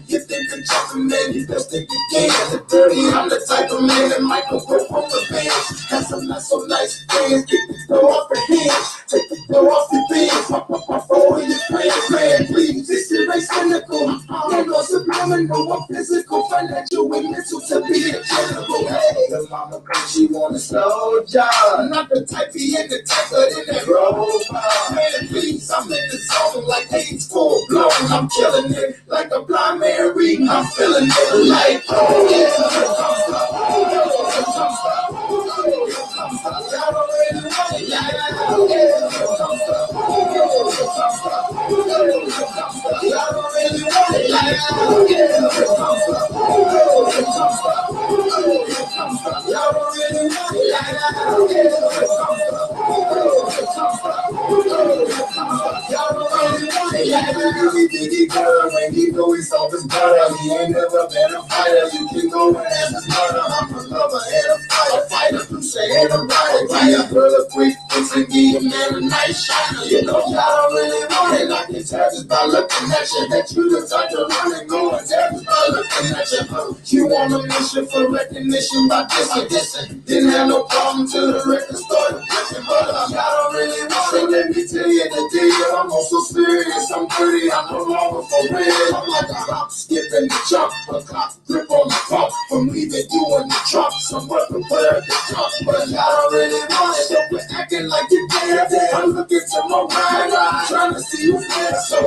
You think you're jumping, man, you best think again. The dirty, I'm the type of man that might go broke on the bench. Got some not so nice friends, get the throw off your hands. Take the throw off your pants, pop up my phone in your pants. Man, please, this shit ain't cynical. I'm no subliminal, I'm physical, financial, and mental to be a general. Hey, the mama, she want a slow job. Not the type be in the type, but in that robot. Man, please, I'm in the zone like AIDS full blown. I'm killing it like a blind man reading. I'm feeling it like, oh yeah. Y'all already know it, yeah. Y'all already know it, when he know he's off his brother, he ain't never been a fighter. You can go and ask his mother. I'm a lover and a fighter. You say and a rider. I put a quick fix and give him man a nice shiner. You know y'all don't really want it. I can tell just by looking at you that you the type to run and go and tell just by looking at you. You want a mission for recognition by dissing. Didn't have no problem till the record started flipping. But y'all don't really want it. Let me tell you the deal. I'm also serious. I'm pretty. I'm no longer for real. I'm like a hop, skipping the jump. A clock grip on the pump. From leaving doing the trump. Somewhat prepared to jump. But y'all don't really want it. So we're acting like you did. I'm looking to my mind. I'm trying to see who's there. So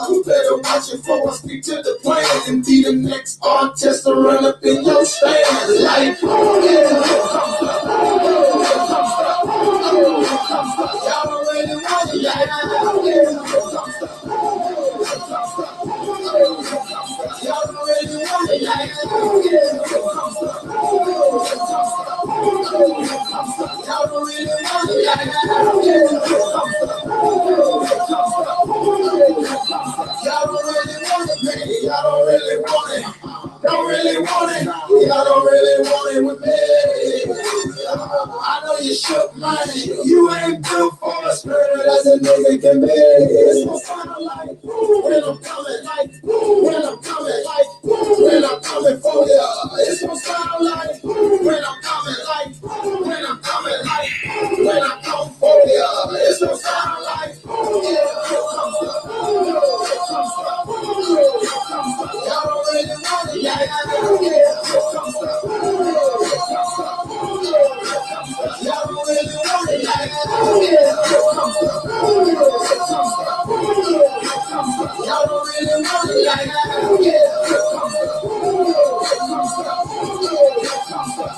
you better watch it before I speak to the plan. And be the next artist to run up in your stand. Like, oh yeah. Y'all already want it. Yeah. Y'all already want it. Y'all already want it. Y'all already want it, man. Y'all don't really want it. Don't really want it. Y'all don't really want it with me. I know you shook money. You ain't built for a spirit as a nigga can be. It's what sound like when I'm coming, like when I'm coming, like when I'm coming for ya. It's what sound like when I'm coming, like when I'm coming, like when I come for ya. It's what sound like y'all already want it, yeah. Y'all already want it, yeah. Y'all don't really want it like that.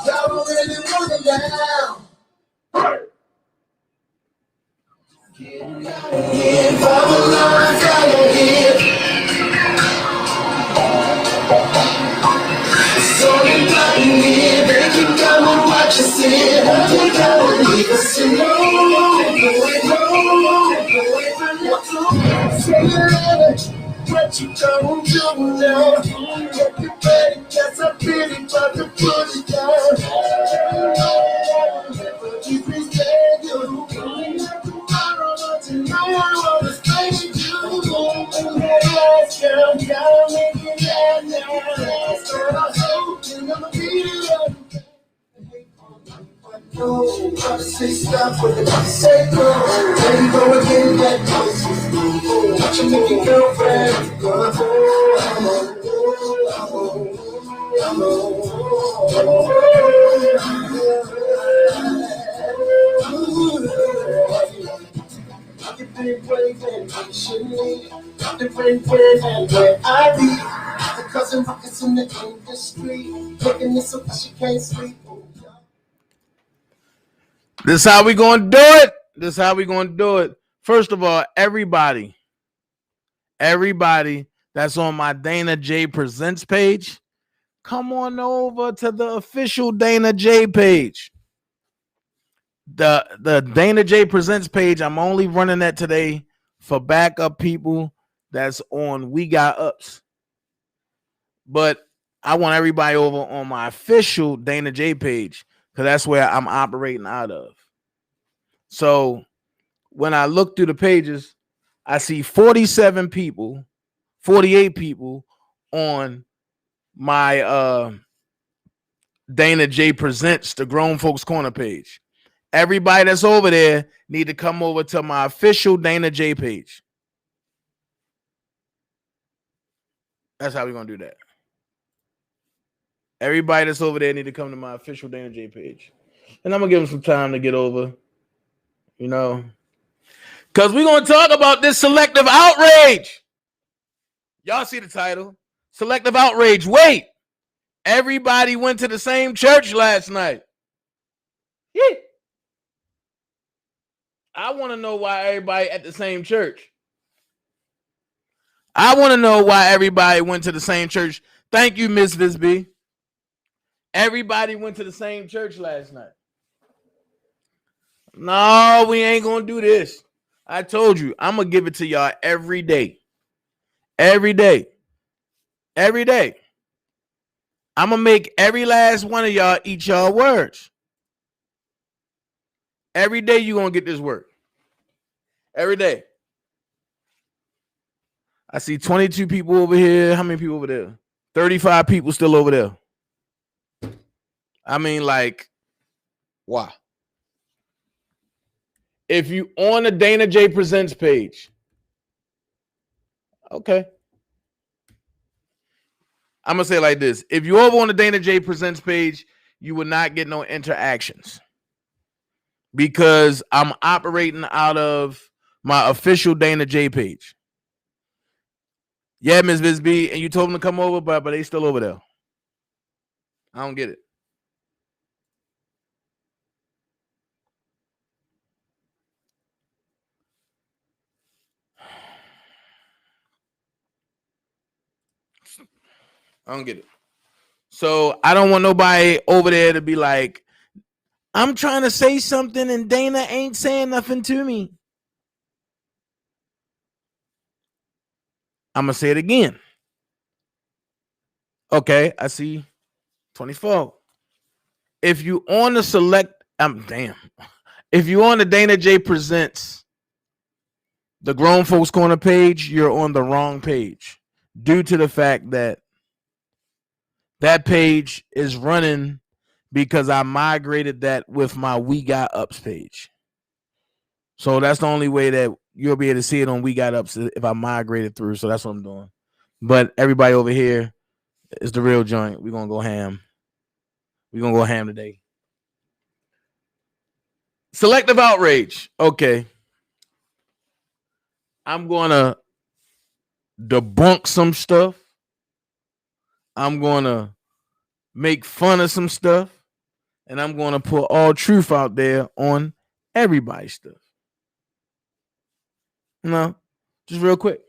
Y'all don't really want it now. Get follow line, follow here. So they got me here, they can come and watch us here. They gotta leave us alone. What you don't do now? Let me play, guess I really about to put it down. Never keep me staying you. Tomorrow, but tonight I wanna stay with you. Let's go, gotta make it right now. So I hope you're gonna be it. No, gotta say stop when the say go. There you go again, that voice is moving. Watch you make your girlfriend go. I've been waving, I shouldn't leave. I've been waving where I be. The cousin rockets in the industry, making this so she can't sleep. This is how we gonna do it. This is how we gonna do it. First of all, everybody that's on my Dana J Presents page, come on over to the official Dana J page. The Dana J Presents page, I'm only running that today for backup people that's on We Got Ups. But I want everybody over on my official Dana J page because that's where I'm operating out of. So when I look through the pages, I see 47 people, 48 people on my Dana J Presents the Grown Folks Corner page. Everybody that's over there need to come over to my official Dana J page. That's how we're gonna do that. Everybody that's over there need to come to my official Dana J page. And I'm gonna give them some time to get over, you know. Because we're gonna talk about this selective outrage. Y'all see the title? Selective outrage. Wait. Everybody went to the same church last night. Yeah. I want to know why everybody at the same church. I want to know why everybody went to the same church. Thank you, Miss Visby. Everybody went to the same church last night. No, we ain't going to do this. I told you, I'm going to give it to y'all every day. Every day. Every day. I'm going to make every last one of y'all eat y'all words. Every day you're going to get this work. Every day. I see 22 people over here. How many people over there? 35 people still over there. I mean, like, wow. If you on the Dana J Presents page, okay. I'm going to say it like this. If you over on the Dana J Presents page, you will not get no interactions because I'm operating out of my official Dana J page. Yeah, Ms. Visby, and you told them to come over, but they still over there. I don't get it. I don't get it. So I don't want nobody over there to be like, I'm trying to say something and Dana ain't saying nothing to me. I'm going to say it again. Okay, I see 24. If you on the if you on the Dana J Presents the Grown Folks Corner page, you're on the wrong page due to the fact that that page is running because I migrated that with my We Got Ups page. So that's the only way that you'll be able to see it on We Got Ups if I migrate it through. So that's what I'm doing. But everybody over here is the real joint. We're going to go ham. We're going to go ham today. Selective outrage. Okay. I'm going to debunk some stuff. I'm going to make fun of some stuff. And I'm going to put all truth out there on everybody's stuff. No, just real quick.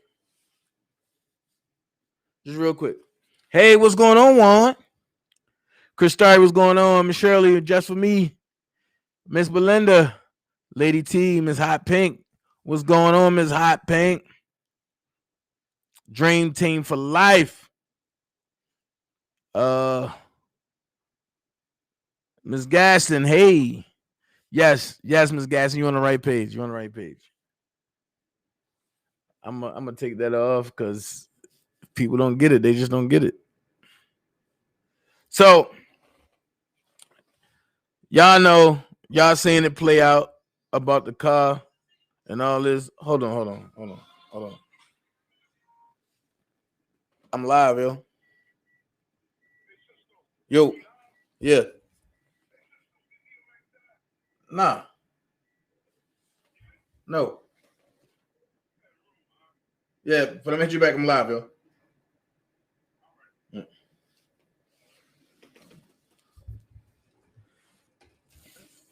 Just real quick. Hey, what's going on, Juan? Chris Starry, what's going on? Miss Shirley, just for me. Miss Belinda, Lady T, Miss Hot Pink. What's going on, Miss Hot Pink? Dream Team for life. Miss Gaston, hey. Yes, Miss Gaston, you're on the right page. You're on the right page. I'm gonna take that off because people don't get it. They just don't get it. So y'all know, y'all seeing it play out about the car and all this. Hold on. I'm live, yo. Yo. Yeah. Nah. No. Yeah, but I'm hit you back. I'm live, yo.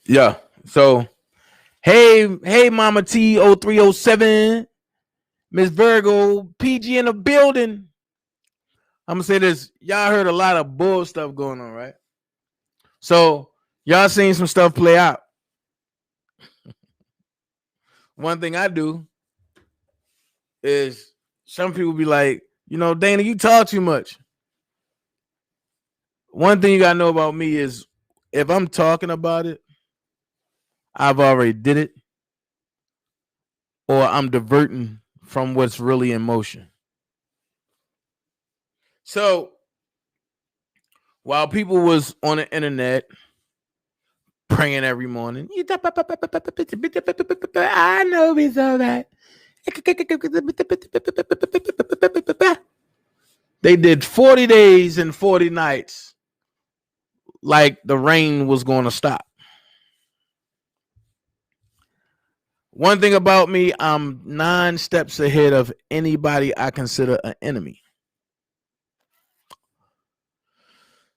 Yeah. So, hey, Mama T 0307, Miss Virgo, PG in the building. I'm gonna say this. Y'all heard a lot of bull stuff going on, right? So y'all seen some stuff play out. One thing I do is some people be like, you know, Dana, you talk too much. One thing you gotta know about me is if I'm talking about it, I've already did it, or I'm diverting from what's really in motion. So while people was on the internet praying every morning, I know it's all right. They did 40 days and 40 nights like the rain was going to stop. One thing about me, I'm 9 steps ahead of anybody I consider an enemy.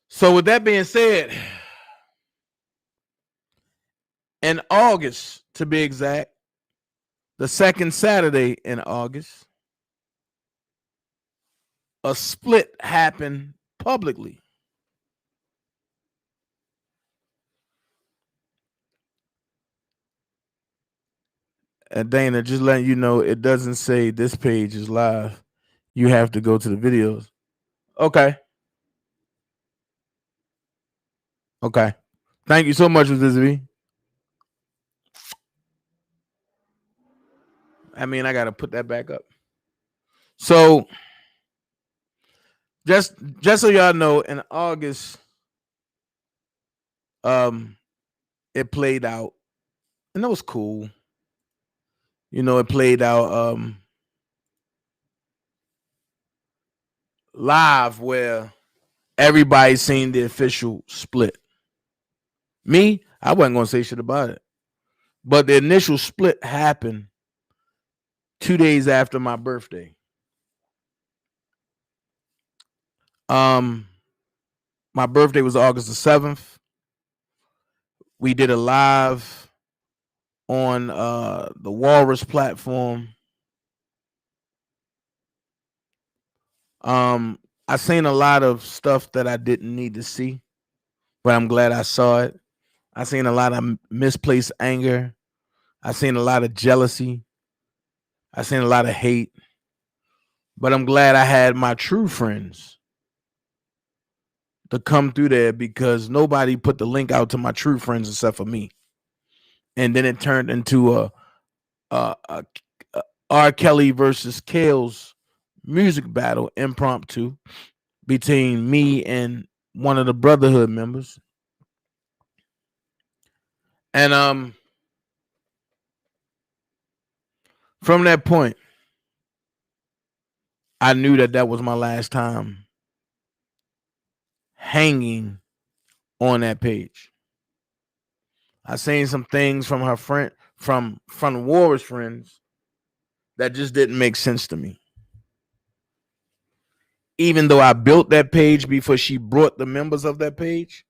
So with that being said, in August, to be exact, the second Saturday in August, a split happened publicly. And Dana, just letting you know, it doesn't say this page is live. You have to go to the videos. Okay. Okay. Thank you so much, Elizabeth. I mean, I got to put that back up. So, just so y'all know, in August, it played out, and it was cool. You know, it played out live where everybody seen the official split. Me, I wasn't gonna say shit about it, but the initial split happened 2 days after my birthday. My birthday was August the 7th. We did a live on the Walrus platform. I seen a lot of stuff that I didn't need to see, but I'm glad I saw it. I seen a lot of misplaced anger. I seen a lot of jealousy. I seen a lot of hate. But I'm glad I had my true friends to come through there because nobody put the link out to my true friends except for me. And then it turned into a R. Kelly versus Kale's music battle impromptu between me and one of the Brotherhood members. And from that point, I knew that was my last time hanging on that page. I seen some things from her friend, from War's friends, that just didn't make sense to me. Even though I built that page before she brought the members of that page,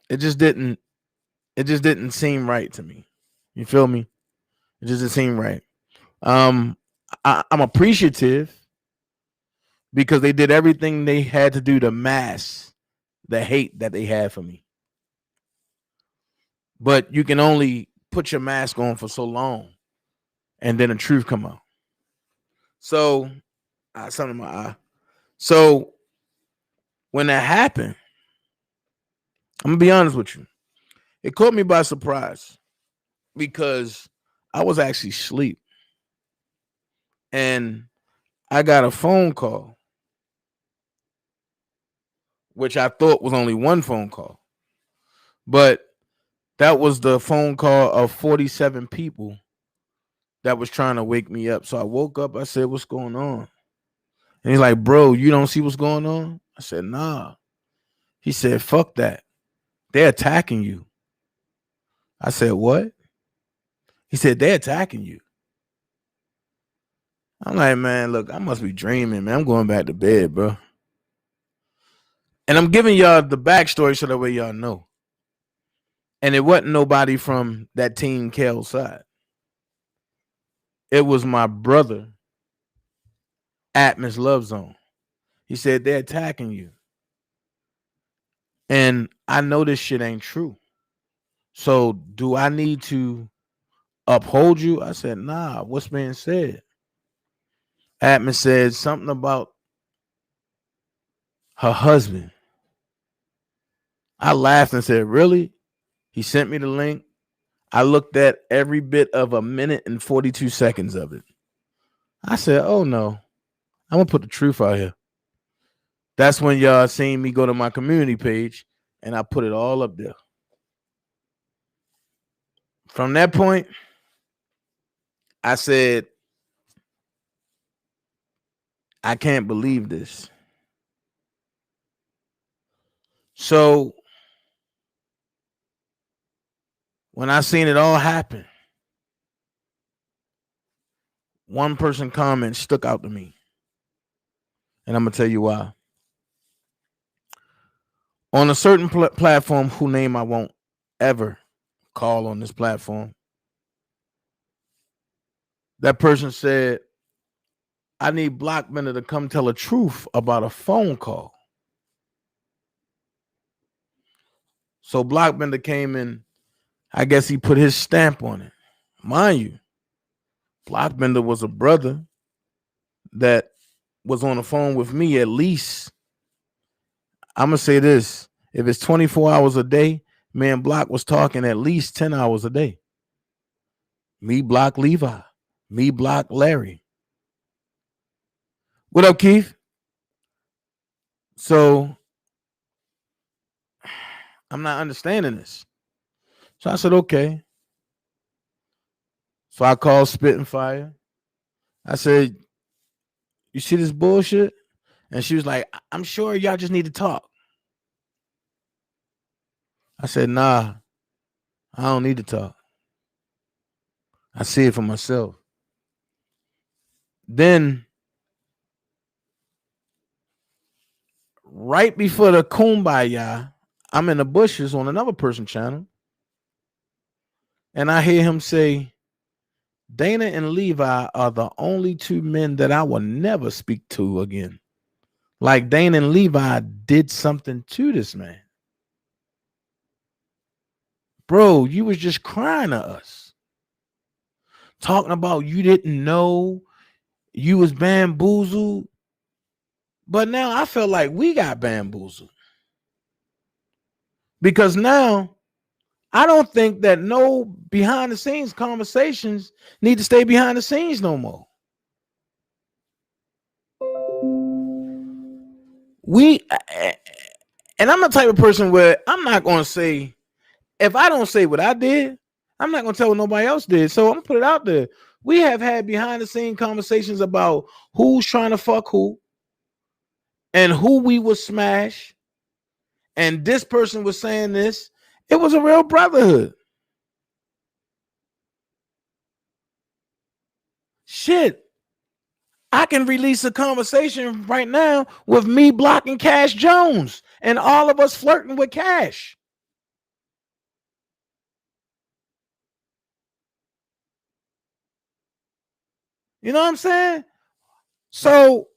it just didn't seem right to me. You feel me? It just didn't seem right. I'm appreciative because they did everything they had to do to mask the hate that they had for me. But you can only put your mask on for so long, and then the truth come out. So, something in my eye. So, when that happened, I'm gonna be honest with you. It caught me by surprise because I was actually asleep, and I got a phone call, which I thought was only one phone call, but that was the phone call of 47 people that was trying to wake me up. So I woke up. I said, "What's going on?" And he's like, "Bro, you don't see what's going on?" I said, "Nah." He said, "Fuck that. They're attacking you." I said, "What?" He said, "They're attacking you." I'm like, "Man, look, I must be dreaming, man. I'm going back to bed, bro." And I'm giving y'all the backstory so that way y'all know. And it wasn't nobody from that Team Kale side. It was my brother, Atmos Love Zone. He said, "They're attacking you." And I know this shit ain't true. So do I need to uphold you? I said, "Nah, what's being said?" Atmos said something about her husband. I laughed and said, "Really?" He sent me the link. I looked at every bit of a minute and 42 seconds of it. I said, oh no, I'm gonna put the truth out here. That's when y'all seen me go to my community page and I put it all up there. From that point, I said, I can't believe this. So when I seen it all happen, one person comment stuck out to me. And I'm going to tell you why. On a certain platform, whose name I won't ever call on this platform, that person said, I need Blockbender to come tell the truth about a phone call. So Blockbender came in, I guess he put his stamp on it. Mind you, Blockbender was a brother that was on the phone with me at least. I'm going to say this. If it's 24 hours a day, me and Block was talking at least 10 hours a day. Me, Block, Levi. Me, Block, Larry. What up, Keith? So I'm not understanding this. So I said, okay. So I called Spit and Fire. I said, you see this bullshit? And she was like, I'm sure y'all just need to talk. I said, nah, I don't need to talk. I see it for myself. Then, right before the Kumbaya, I'm in the bushes on another person's channel. And I hear him say, Dana and Levi are the only two men that I will never speak to again. Like Dana and Levi did something to this man. Bro, you was just crying to us. Talking about you didn't know, you was bamboozled. But now I feel like we got bamboozled. Because now I don't think that no behind the scenes conversations need to stay behind the scenes no more. And I'm the type of person where I'm not going to say, if I don't say what I did, I'm not going to tell what nobody else did. So I'm going to put it out there. We have had behind the scene conversations about who's trying to fuck who and who we would smash. And this person was saying this. It was a real brotherhood. Shit. I can release a conversation right now with me blocking Cash Jones and all of us flirting with Cash. You know what I'm saying? So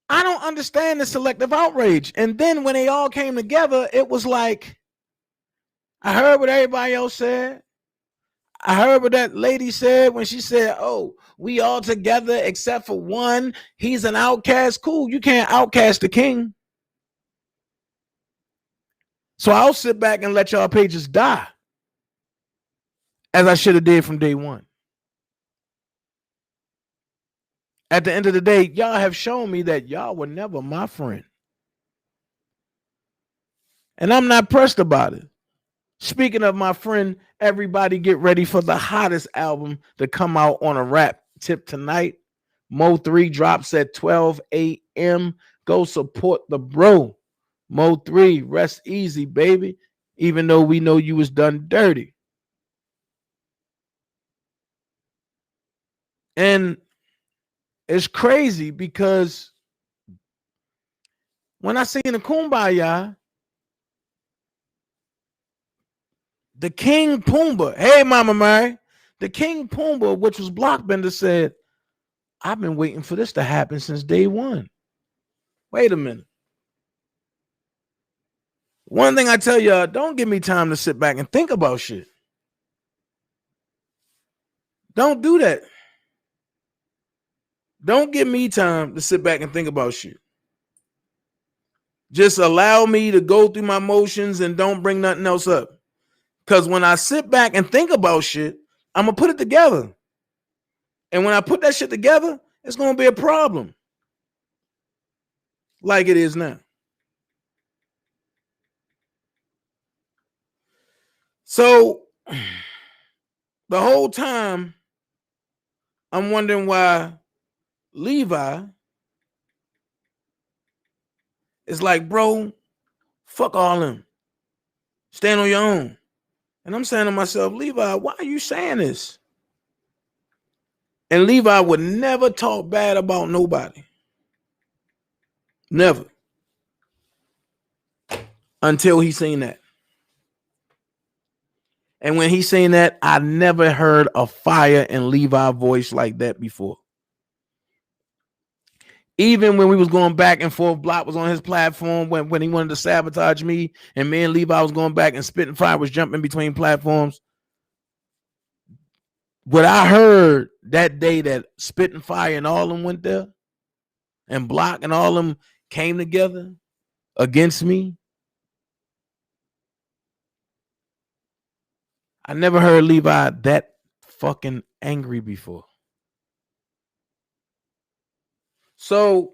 I don't understand the selective outrage. And then when they all came together, it was like, I heard what everybody else said. I heard what that lady said when she said, oh, we all together except for one. He's an outcast. Cool. You can't outcast the king. So I'll sit back and let y'all pages die, as I should have did from day one. At the end of the day, y'all have shown me that y'all were never my friend. And I'm not pressed about it. Speaking of my friend, everybody get ready for the hottest album to come out on a rap tip tonight. Mo 3 drops at 12 a.m. Go support the bro. Mo 3, rest easy, baby. Even though we know you was done dirty. And it's crazy because when I seen the Kumbaya, the King Pumbaa, hey Mama Mary, the King Pumbaa, which was Blockbender, said, I've been waiting for this to happen since day one. Wait a minute. One thing I tell y'all, don't give me time to sit back and think about shit. Don't do that. Don't give me time to sit back and think about shit. Just allow me to go through my motions and don't bring nothing else up. Because when I sit back and think about shit, I'm going to put it together. And when I put that shit together, it's going to be a problem. Like it is now. So the whole time, I'm wondering why Levi is like, bro, fuck all them. Stand on your own. And I'm saying to myself, Levi, why are you saying this? And Levi would never talk bad about nobody. Never. Until he seen that. And when he seen that, I never heard a fire in Levi's voice like that before. Even when we was going back and forth, Block was on his platform when he wanted to sabotage me, and me and Levi was going back and spitting fire was jumping between platforms. What I heard that day that spitting fire and all of them went there, and Block and all of them came together against me, I never heard Levi that fucking angry before. So,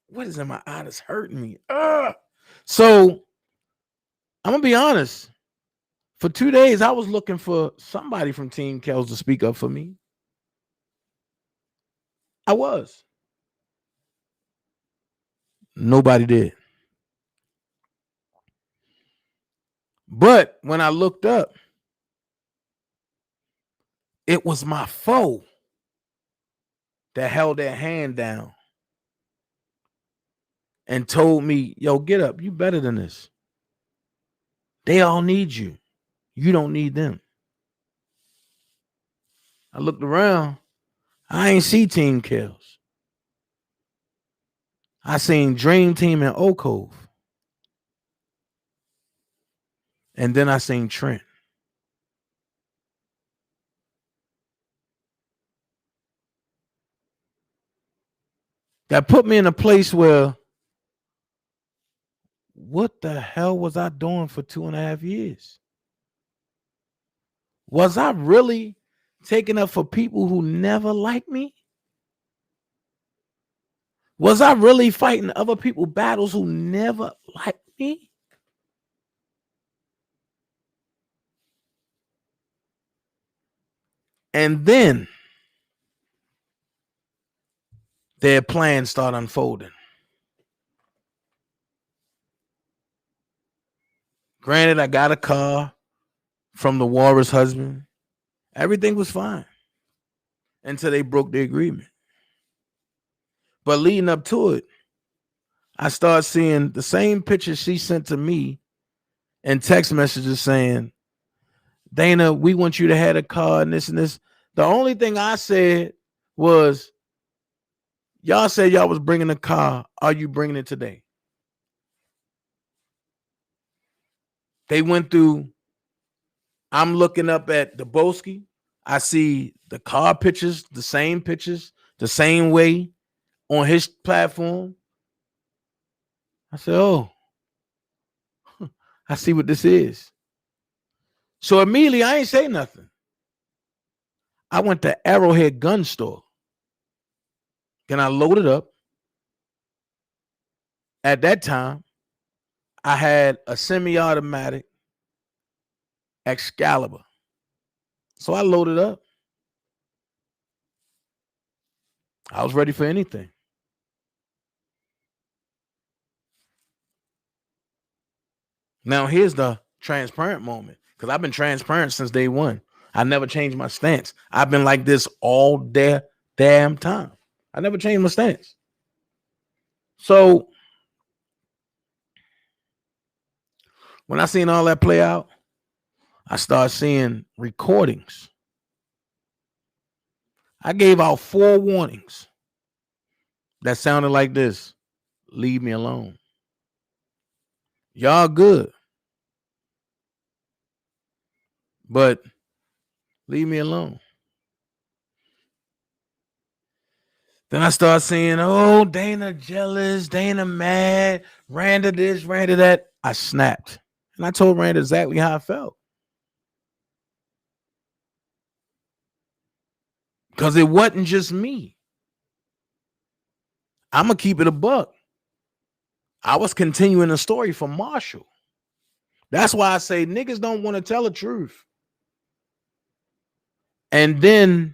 what is in my eye that's hurting me? So, I'm going to be honest. For 2 days, I was looking for somebody from Team Kells to speak up for me. I was. Nobody did. But when I looked up, it was my foe that held their hand down and told me, yo, get up. You better than this. They all need you. You don't need them. I looked around. I ain't see Team Kells. I seen Dream Team and Oak Cove. And then I seen Trent. That put me in a place where, what the hell was I doing for 2.5 years? Was I really taking up for people who never liked me? Was I really fighting other people's battles who never liked me? And then their plans start unfolding. Granted, I got a car from the Warrior's husband. Everything was fine until they broke the agreement. But leading up to it, I started seeing the same pictures she sent to me and text messages saying, Dana, we want you to have a car and this and this. The only thing I said was, y'all said y'all was bringing a car. Are you bringing it today? They went through, I'm looking up at the Boski. I see the car pictures, the same way on his platform. I said, oh, I see what this is. So immediately I ain't say nothing. I went to Arrowhead Gun Store. Then I loaded up. At that time, I had a semi-automatic Excalibur. So I loaded up. I was ready for anything. Now, here's the transparent moment, because I've been transparent since day one. I never changed my stance. I've been like this all damn time. I never changed my stance. So when I seen all that play out, I started seeing recordings. I gave out 4 warnings that sounded like this. Leave me alone. Y'all good, but leave me alone. Then I start seeing, oh, Dana jealous, Dana mad, Randa this, Randa that. I snapped. And I told Randa exactly how I felt. Because it wasn't just me. I'm going to keep it a buck. I was continuing the story for Marshall. That's why I say niggas don't want to tell the truth. And then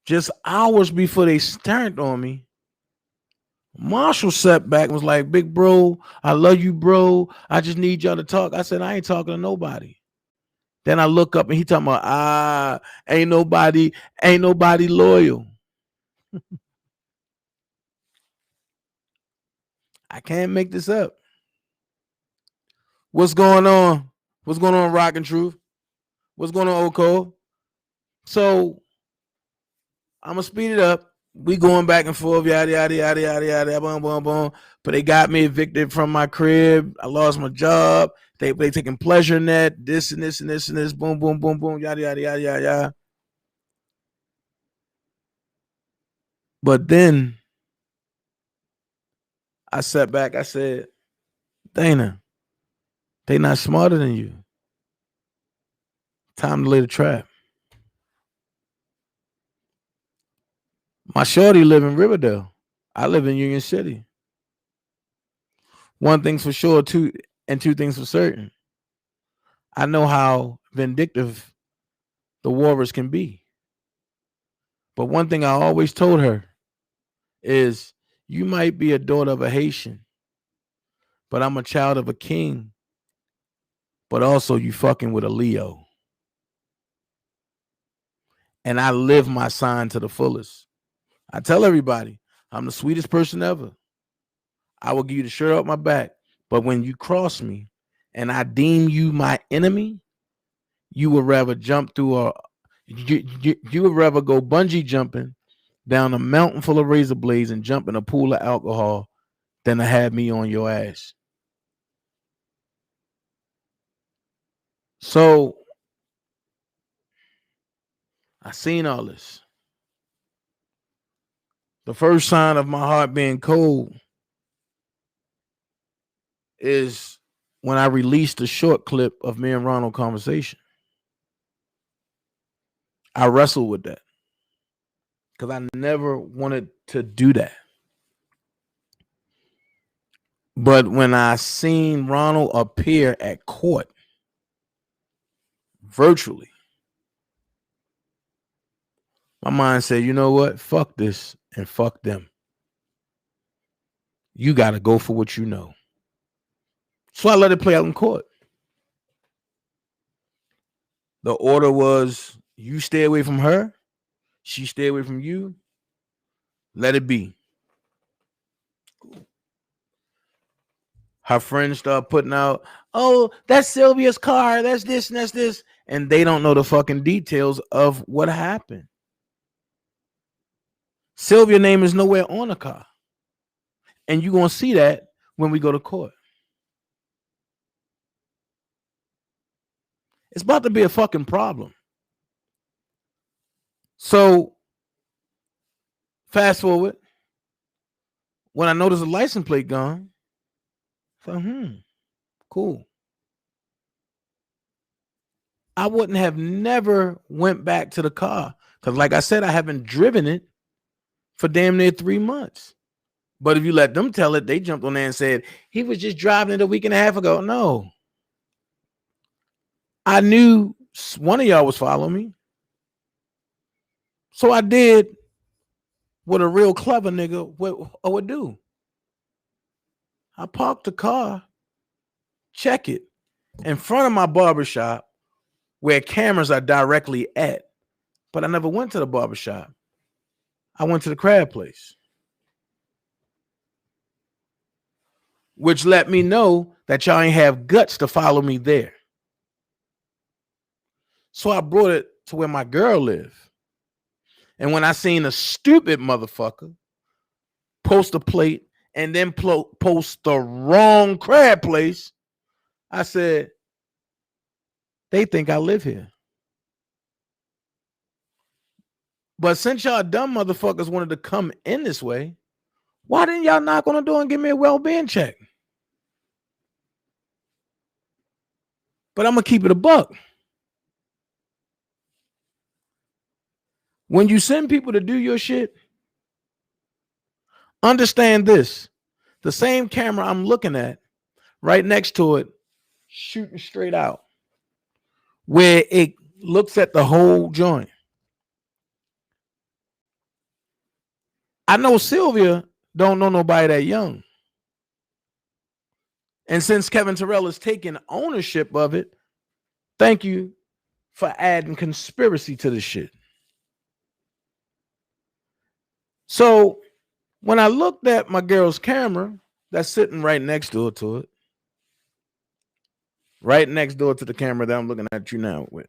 just hours before they turned on me, Marshall sat back and was like, big bro, I love you, bro. I just need y'all to talk. I said, I ain't talking to nobody. Then I look up and he talking about, ain't nobody loyal. I can't make this up. What's going on? What's going on, Rock and Truth? What's going on, Oko? So I'm gonna speed it up. We going back and forth, yada yada yada yada yada, boom boom boom. But they got me evicted from my crib. I lost my job. They taking pleasure in that. This and this and this and this. Boom boom boom boom. Yada yada yada yada yada. But then I sat back. I said, Dana, they not smarter than you. Time to lay the trap. My shorty live in Riverdale. I live in Union City. One thing's for sure, two things for certain. I know how vindictive the warriors can be. But one thing I always told her is, you might be a daughter of a Haitian, but I'm a child of a king. But also you fucking with a Leo. And I live my sign to the fullest. I tell everybody, I'm the sweetest person ever. I will give you the shirt off my back. But when you cross me and I deem you my enemy, you would rather jump through you would rather go bungee jumping down a mountain full of razor blades and jump in a pool of alcohol than to have me on your ass. So I seen all this. The first sign of my heart being cold is when I released a short clip of me and Ronald conversation. I wrestled with that because I never wanted to do that. But when I seen Ronald appear at court virtually, my mind said, you know what? Fuck this and fuck them. You got to go for what you know. So I let it play out in court. The order was, you stay away from her. She stay away from you. Let it be. Her friends start putting out, oh, that's Sylvia's car. That's this and that's this. And they don't know the fucking details of what happened. Sylvia's name is nowhere on the car. And you're going to see that when we go to court. It's about to be a fucking problem. So, fast forward. When I noticed the license plate gone, I thought, cool. I wouldn't have never went back to the car. Because like I said, I haven't driven it for damn near 3 months. But if you let them tell it, they jumped on there and said, he was just driving it a week and a half ago. No. I knew one of y'all was following me. So I did what a real clever nigga would do. I parked the car, check it, in front of my barbershop where cameras are directly at. But I never went to the barbershop. I went to the crab place, which let me know that y'all ain't have guts to follow me there. So I brought it to where my girl lived. And when I seen a stupid motherfucker post a plate and then post the wrong crab place, I said, they think I live here. But since y'all dumb motherfuckers wanted to come in this way, why didn't y'all knock on the door and give me a well-being check? But I'm going to keep it a buck. When you send people to do your shit, understand this. The same camera I'm looking at, right next to it, shooting straight out, where it looks at the whole joint. I know Sylvia don't know nobody that young. And since Kevin Terrell is taking ownership of it, thank you for adding conspiracy to the shit. So when I looked at my girl's camera, that's sitting right next door to it, right next door to the camera that I'm looking at you now with.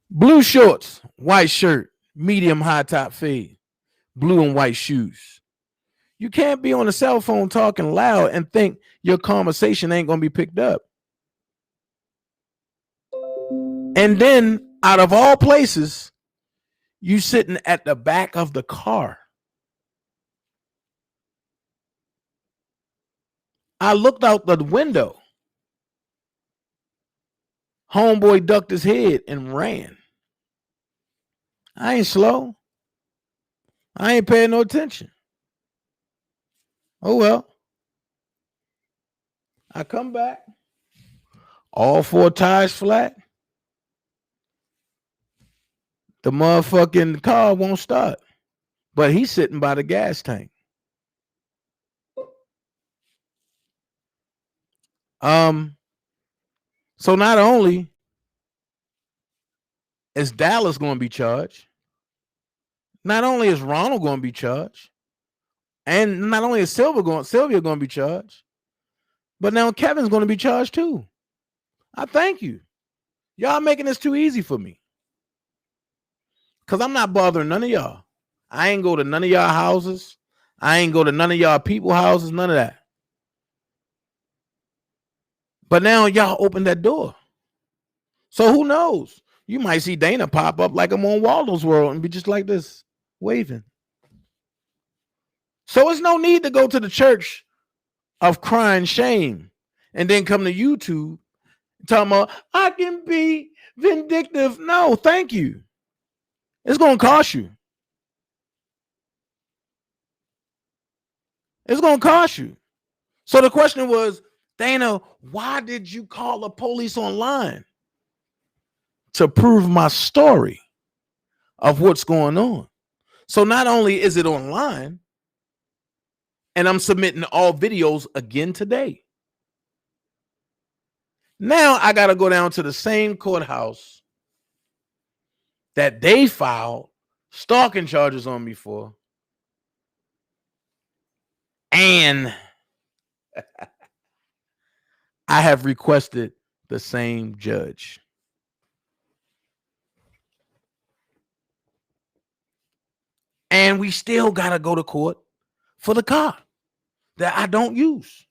Blue shorts, white shirt, medium high top fade, blue and white shoes. You can't be on a cell phone talking loud and think your conversation ain't going to be picked up. And then, out of all places, you sitting at the back of the car. I looked out the window. Homeboy ducked his head and ran. I ain't slow. I ain't paying no attention. Oh, well. I come back. All four tires flat. The motherfucking car won't start. But he's sitting by the gas tank. So not only is Dallas going to be charged, not only is Ronald going to be charged, and not only is Sylvia going to be charged, but now Kevin's going to be charged too. I thank you. Y'all making this too easy for me. Because I'm not bothering none of y'all. I ain't go to none of y'all houses. I ain't go to none of y'all people houses, none of that. But now y'all open that door. So who knows? You might see Dana pop up like I'm on Waldo's World and be just like this, waving. So it's no need to go to the church of crying shame and then come to YouTube talking about, I can be vindictive. No, thank you. It's going to cost you. It's going to cost you. So the question was, Dana, why did you call the police online? To prove my story of what's going on. So not only is it online, and I'm submitting all videos again today. Now I got to go down to the same courthouse that they filed stalking charges on me for. And I have requested the same judge. And we still got to go to court for the car that I don't use.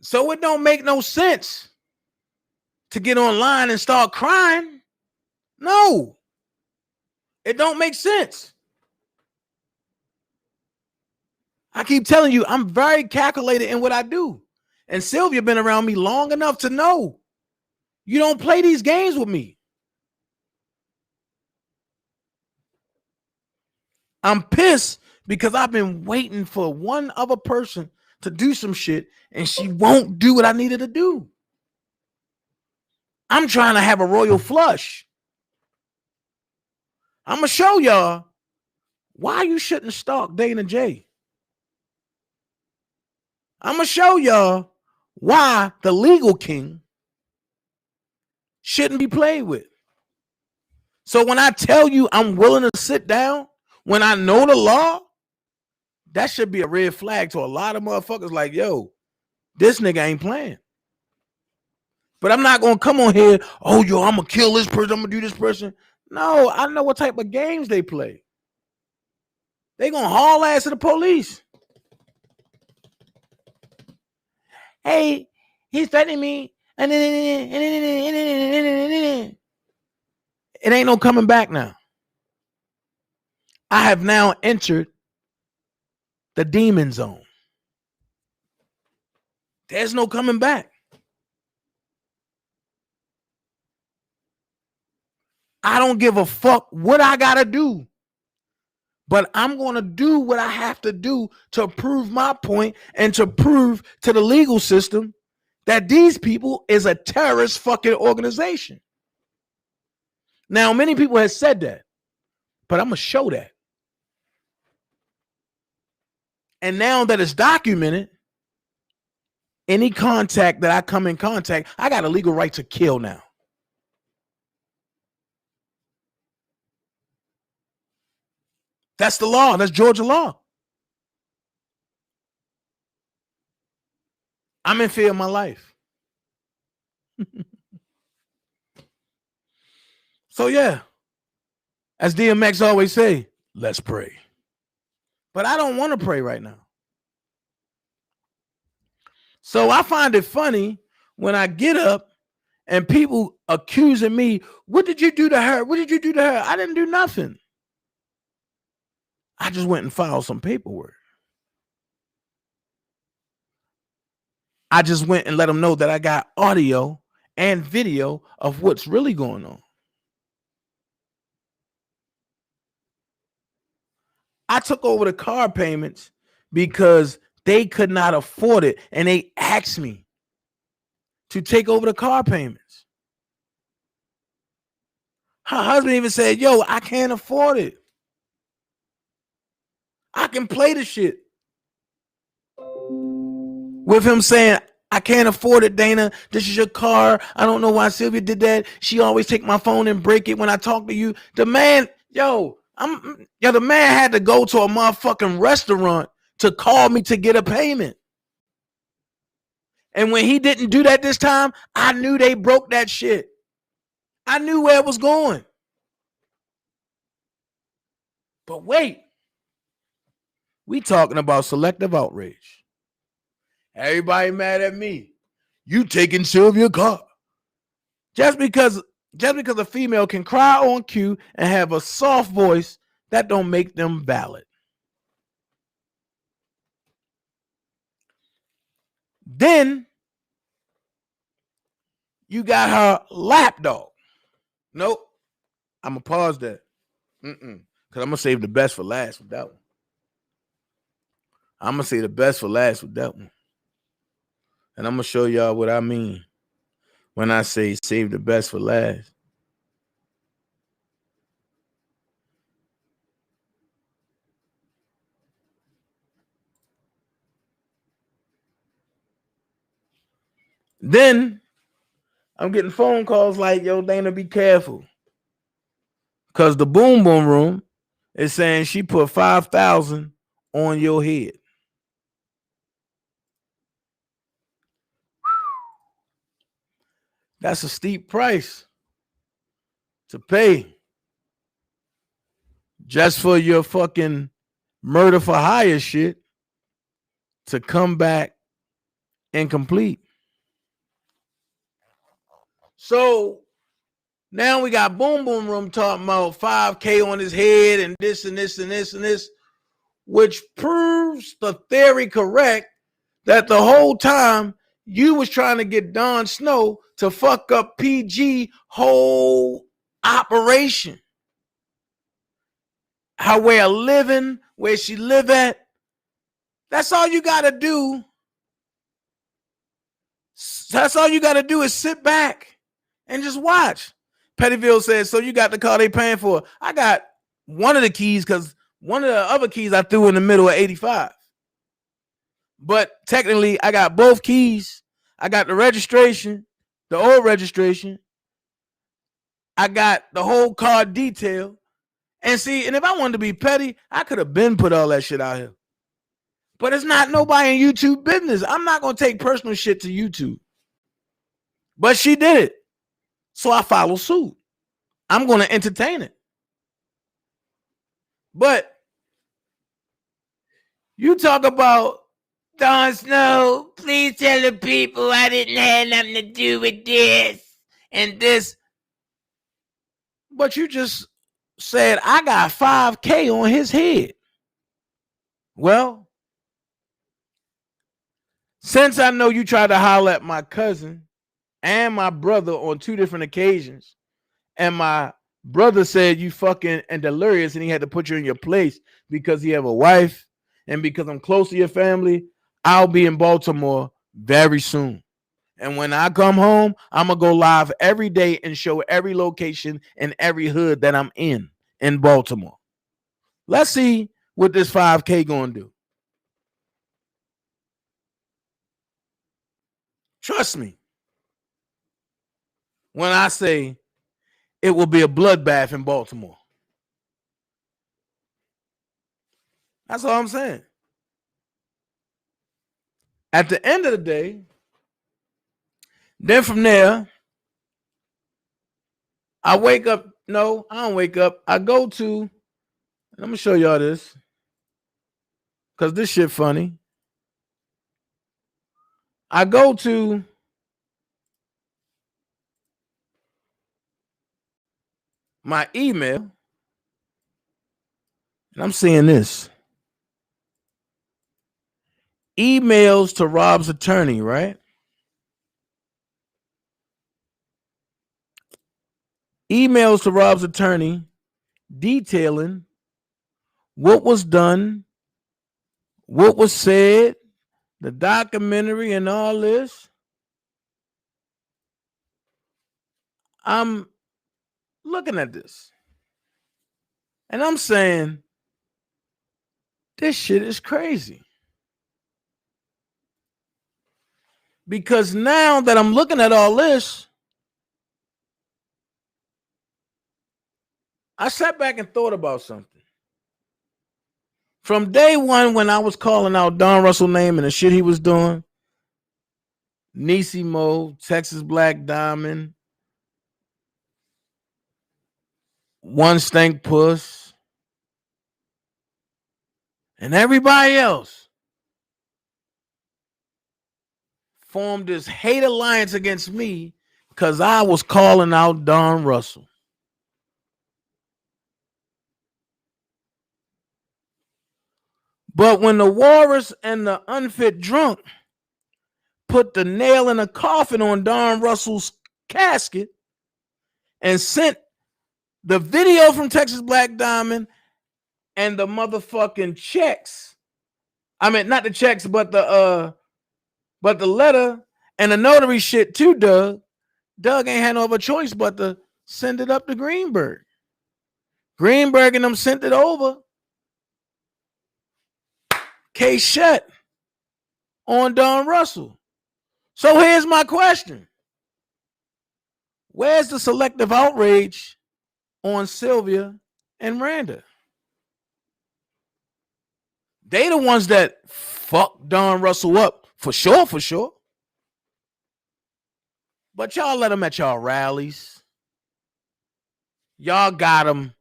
So it don't make no sense to get online and start crying. No, it don't make sense. I keep telling you, I'm very calculated in what I do. And Sylvia been around me long enough to know you don't play these games with me. I'm pissed because I've been waiting for one other person to do some shit and she won't do what I needed to do. I'm trying to have a royal flush. I'm going to show y'all why you shouldn't stalk Dana J. I'm going to show y'all why the legal king shouldn't be played with. So when I tell you I'm willing to sit down, when I know the law, that should be a red flag to a lot of motherfuckers like, yo, this nigga ain't playing. But I'm not going to come on here, oh, yo, I'm going to kill this person, I'm going to do this person. No, I know what type of games they play. They going to haul ass to the police. Hey, he's threatening me. It ain't no coming back now. I have now entered the demon zone. There's no coming back. I don't give a fuck what I gotta do. But I'm going to do what I have to do to prove my point and to prove to the legal system that these people is a terrorist fucking organization. Now, many people have said that, but I'm going to show that. And now that it's documented, any contact that I come in contact, I got a legal right to kill now. That's the law. That's Georgia law. I'm in fear of my life. So yeah, as DMX always say, let's pray. But I don't want to pray right now. So I find it funny when I get up and people accusing me, what did you do to her? What did you do to her? I didn't do nothing. I just went and filed some paperwork. I just went and let them know that I got audio and video of what's really going on. I took over the car payments because they could not afford it. And they asked me to take over the car payments. Her husband even said, yo, I can't afford it. I can play the shit. With him saying, I can't afford it, Dana. This is your car. I don't know why Sylvia did that. She always take my phone and break it when I talk to you. The man, the man had to go to a motherfucking restaurant to call me to get a payment. And when he didn't do that this time, I knew they broke that shit. I knew where it was going. But wait, we talking about selective outrage. Everybody mad at me. You taking Sylvia's car. Just because a female can cry on cue and have a soft voice, that don't make them valid. Then you got her lapdog. Nope. I'm going to pause that. Because I'm going to save the best for last with that one. I'm going to say the best for last with that one. And I'm going to show y'all what I mean when I say save the best for last. Then I'm getting phone calls like, yo, Dana, be careful. Because the boom boom room is saying she put $5,000 on your head. That's a steep price to pay just for your fucking murder for hire shit to come back incomplete. So now we got Boom Boom Room talking about $5,000 on his head and this and this and this and this, which proves the theory correct that the whole time you was trying to get Don Snow to fuck up PG whole operation. Her way of living, where she live at. That's all you got to do. That's all you got to do is sit back and just watch. Pettyville says, so you got the car they paying for. I got one of the keys because one of the other keys I threw in the middle of 85. But technically, I got both keys. I got the registration, the old registration. I got the whole car detail. And see, and if I wanted to be petty, I could have been put all that shit out here. But it's not nobody in YouTube business. I'm not going to take personal shit to YouTube. But she did it. So I follow suit. I'm going to entertain it. But you talk about Don Snow, please tell the people I didn't have nothing to do with this and this. But you just said I got $5,000 on his head. Well, since I know you tried to holler at my cousin and my brother on 2 different occasions, and my Brother said you fucking and delirious, and he had to put you in your place because he have a wife, and because I'm close to your family, I'll be in Baltimore very soon. And when I come home, I'm gonna go live every day and show every location and every hood that I'm in Baltimore. Let's see what this 5K gonna do. Trust me when I say it will be a bloodbath in Baltimore. That's all I'm saying. At the end of the day, then from there, I wake up. No, I don't wake up. I go to, let me show y'all this, because this shit funny. I go to my email, and I'm seeing this. Emails to Rob's attorney, right? Emails to Rob's attorney detailing what was done, what was said, the documentary, and all this. I'm looking at this, and I'm saying, this shit is crazy. Because now that I'm looking at all this, I sat back and thought about something. From day one, when I was calling out Don Russell's name and the shit he was doing, Nisimo, Texas Black Diamond, One Stank Puss, and everybody else formed this hate alliance against me because I was calling out Don Russell. But when the Walrus and the Unfit Drunk put the nail in the coffin on Don Russell's casket and sent the video from Texas Black Diamond and the motherfucking checks, I mean, not the checks, but the letter and the notary shit to Doug, Doug ain't had no other choice but to send it up to Greenberg. Greenberg and them sent it over. Case shut on Don Russell. So here's my question. Where's the selective outrage on Sylvia and Randa? They the ones that fucked Don Russell up, for sure, for sure. But y'all let them at y'all rallies. Y'all got them.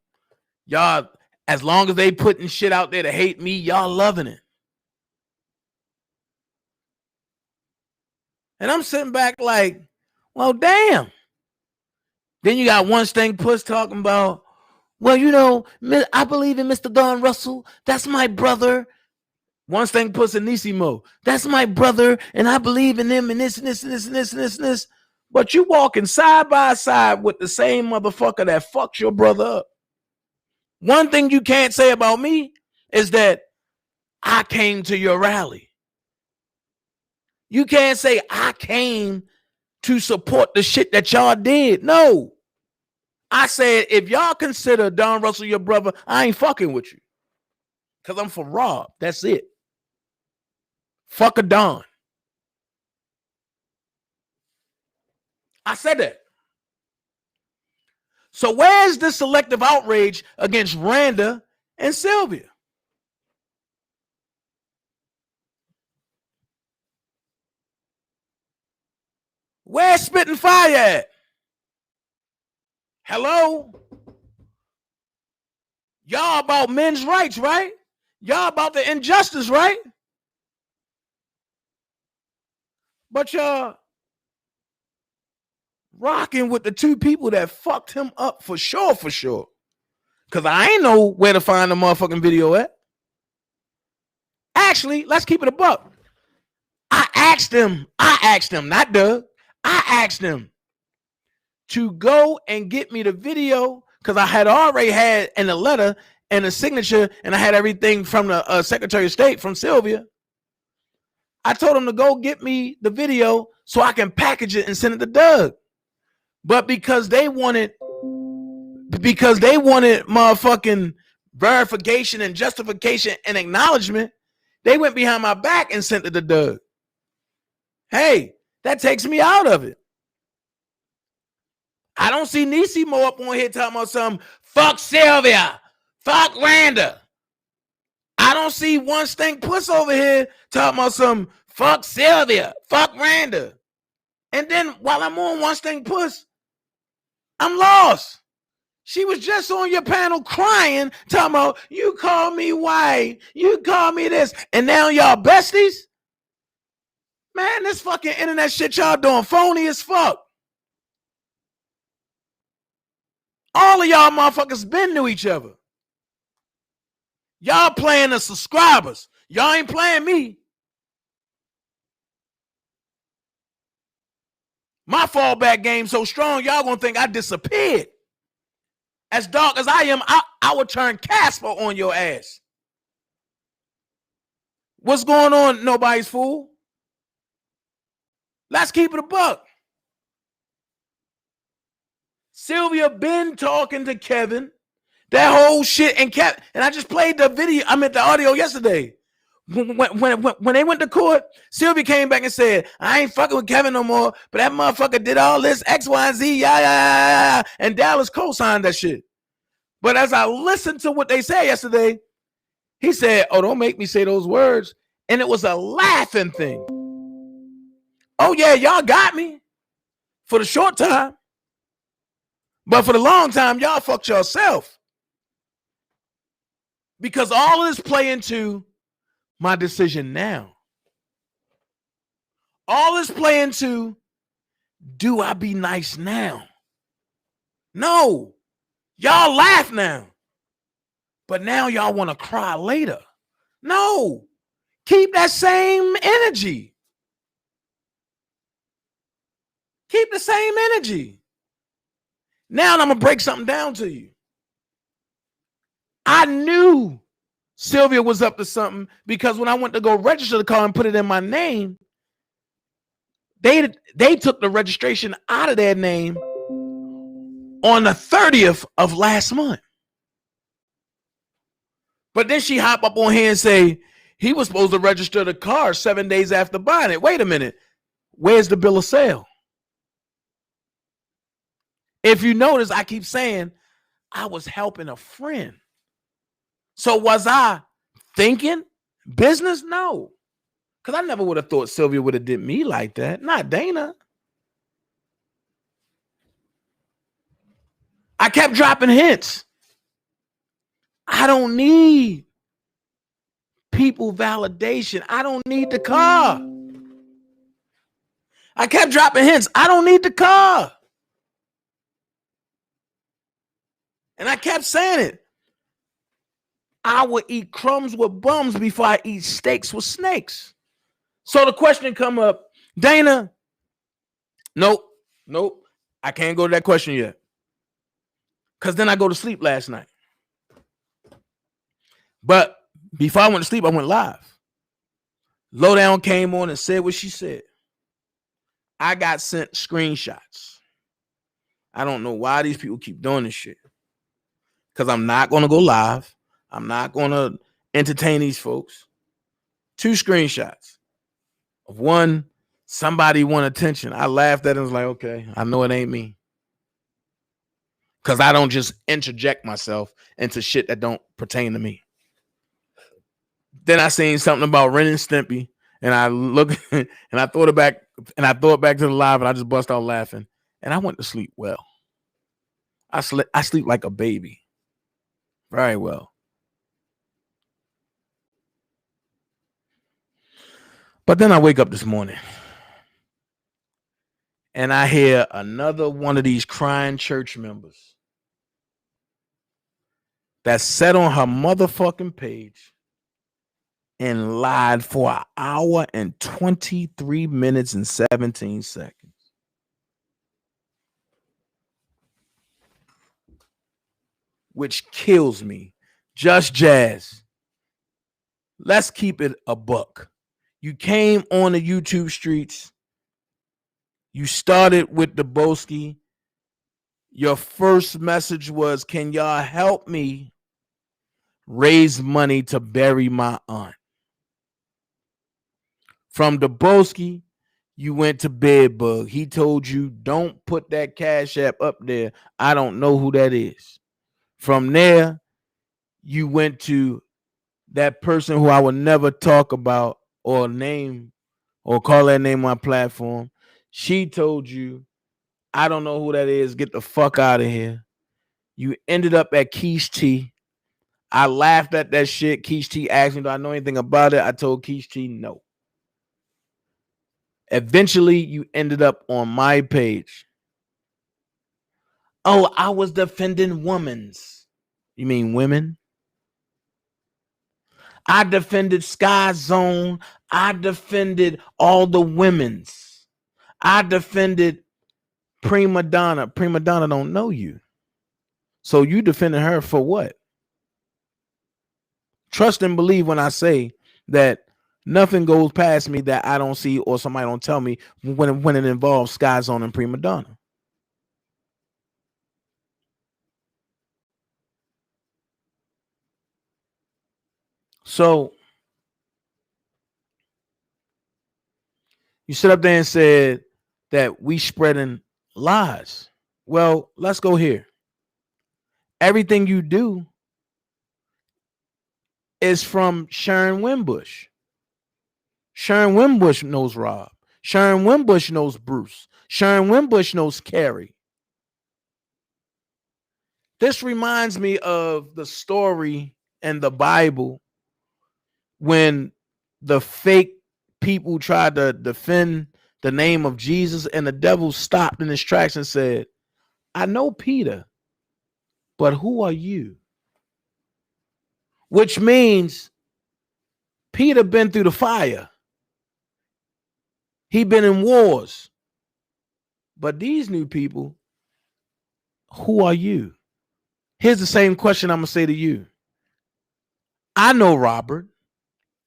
Y'all, as long as they putting shit out there to hate me, y'all loving it. And I'm sitting back like, well, damn. Then you got One Stank Puss talking about, well, you know, I believe in Mr. Don Russell. That's my brother. One Stank Puss and Nisimo. That's my brother, and I believe in him and this and this and this and this and this and this. But you walking side by side with the same motherfucker that fucked your brother up. One thing you can't say about me is that I came to your rally. You can't say I came to support the shit that y'all did. No. I said, if y'all consider Don Russell your brother, I ain't fucking with you. Because I'm for Rob. That's it. Fuck a Don. I said that. So where's the selective outrage against Randa and Sylvia? Where's Spitting Fire at? Hello? Y'all about men's rights, right? Y'all about the injustice, right? But y'all rocking with the two people that fucked him up for sure, for sure. Because I ain't know where to find the motherfucking video at. Actually, let's keep it a buck. I asked him, not Doug. I asked him to go and get me the video because I had already had in the letter and the signature, and I had everything from the Secretary of State, from Sylvia. I told him to go get me the video so I can package it and send it to Doug. But because they wanted motherfucking verification and justification and acknowledgement, they went behind my back and sent it to Doug. Hey, that takes me out of it. I don't see Nisimo up on here talking about some fuck Sylvia, fuck Randa. I don't see one stink puss over here talking about some fuck Sylvia, fuck Randa. And then while I'm on one stink puss, I'm lost. She was just on your panel crying, talking about, you call me white, you call me this, and now y'all besties? Man, this fucking internet shit y'all doing phony as fuck. All of y'all motherfuckers been to each other. Y'all playing the subscribers. Y'all ain't playing me. My fallback game so strong, y'all gonna think I disappeared. As dark as I am, I would turn Casper on your ass. What's going on, nobody's fool? Let's keep it a buck. Sylvia been talking to Kevin. That whole shit, and I just played the video. I meant the audio yesterday. When they went to court, Sylvia came back and said, I ain't fucking with Kevin no more, but that motherfucker did all this X, Y, and Z, yeah. And Dallas co-signed that shit. But as I listened to what they said yesterday, he said, oh, don't make me say those words. And it was a laughing thing. Oh, yeah, y'all got me for the short time. But for the long time, y'all fucked yourself. Because all of this play into my decision now. All this play into, do I be nice now? No. Y'all laugh now. But now y'all want to cry later. No. Keep that same energy. Keep the same energy. Now I'm going to break something down to you. I knew Sylvia was up to something because when I went to go register the car and put it in my name, they took the registration out of their name on the 30th of last month. But then she hop up on here and say, he was supposed to register the car 7 days after buying it. Wait a minute. Where's the bill of sale? If you notice, I keep saying I was helping a friend. So was I thinking business? No. Because I never would have thought Sylvia would have did me like that. Not Dana. I kept dropping hints. I don't need people validation. I don't need the car. I kept dropping hints. I don't need the car. And I kept saying it. I would eat crumbs with bums before I eat steaks with snakes. So the question come up, Dana, nope. I can't go to that question yet. Because then I go to sleep last night. But before I went to sleep, I went live. Lowdown came on and said what she said. I got sent screenshots. I don't know why these people keep doing this shit. Because I'm not going to go live. I'm not going to entertain these folks. 2 screenshots. Of one, somebody want attention. I laughed at it and was like, okay, I know it ain't me. Because I don't just interject myself into shit that don't pertain to me. Then I seen something about Ren and Stimpy, and I look and I thought it back, to the live, and I just bust out laughing. And I went to sleep well. I sleep like a baby. Very well. But then I wake up this morning and I hear another one of these crying church members that sat on her motherfucking page and lied for 1 hour and 23 minutes and 17 seconds. which kills me. Just Jazz. Let's keep it a buck. You came on the YouTube streets. You started with the Boski. Your first message was, can y'all help me raise money to bury my aunt? From the Boski, you went to Bedbug. He told you, don't put that Cash App up there. I don't know who that is. From there, you went to that person who I would never talk about or name or call that name on my platform. She told you, I don't know who that is. Get the fuck out of here. You ended up at Keish T. I laughed at that shit. Keish T asked me, do I know anything about it? I told Keish T no. Eventually, you ended up on my page. Oh, I was defending women's. You mean women? I defended Sky Zone. I defended all the women's. I defended Prima Donna. Prima Donna don't know you. So you defended her for what? Trust and believe when I say that nothing goes past me that I don't see or somebody don't tell me when it involves Sky Zone and Prima Donna. So you sit up there and said that we spreading lies. Well, let's go here. Everything you do is from Sharon Wimbush. Sharon Wimbush knows Rob. Sharon Wimbush knows Bruce. Sharon Wimbush knows Carrie. This reminds me of the story in the Bible when the fake people tried to defend the name of Jesus and the devil stopped in his tracks and said, I know Peter, but who are you? Which means Peter been through the fire. He been in wars. But these new people, who are you? Here's the same question I'm going to say to you. I know Robert.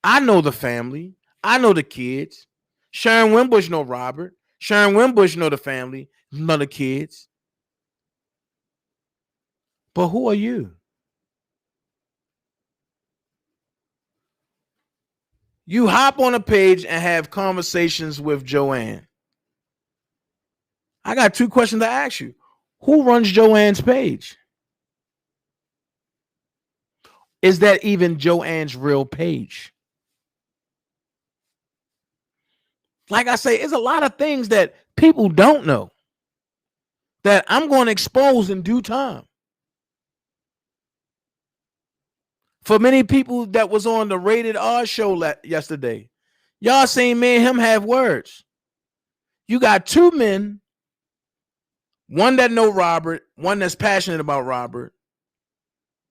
I know the family. I know the kids. Sharon Wimbush know Robert. Sharon Wimbush know the family, know the kids. But who are you? You hop on a page and have conversations with Joanne. I got two questions to ask you. Who runs Joanne's page? Is that even Joanne's real page? Like I say, it's a lot of things that people don't know that I'm going to expose in due time. For many people that was on the Rated R show yesterday, y'all seen me and him have words. You got two men, one that know Robert, one that's passionate about Robert,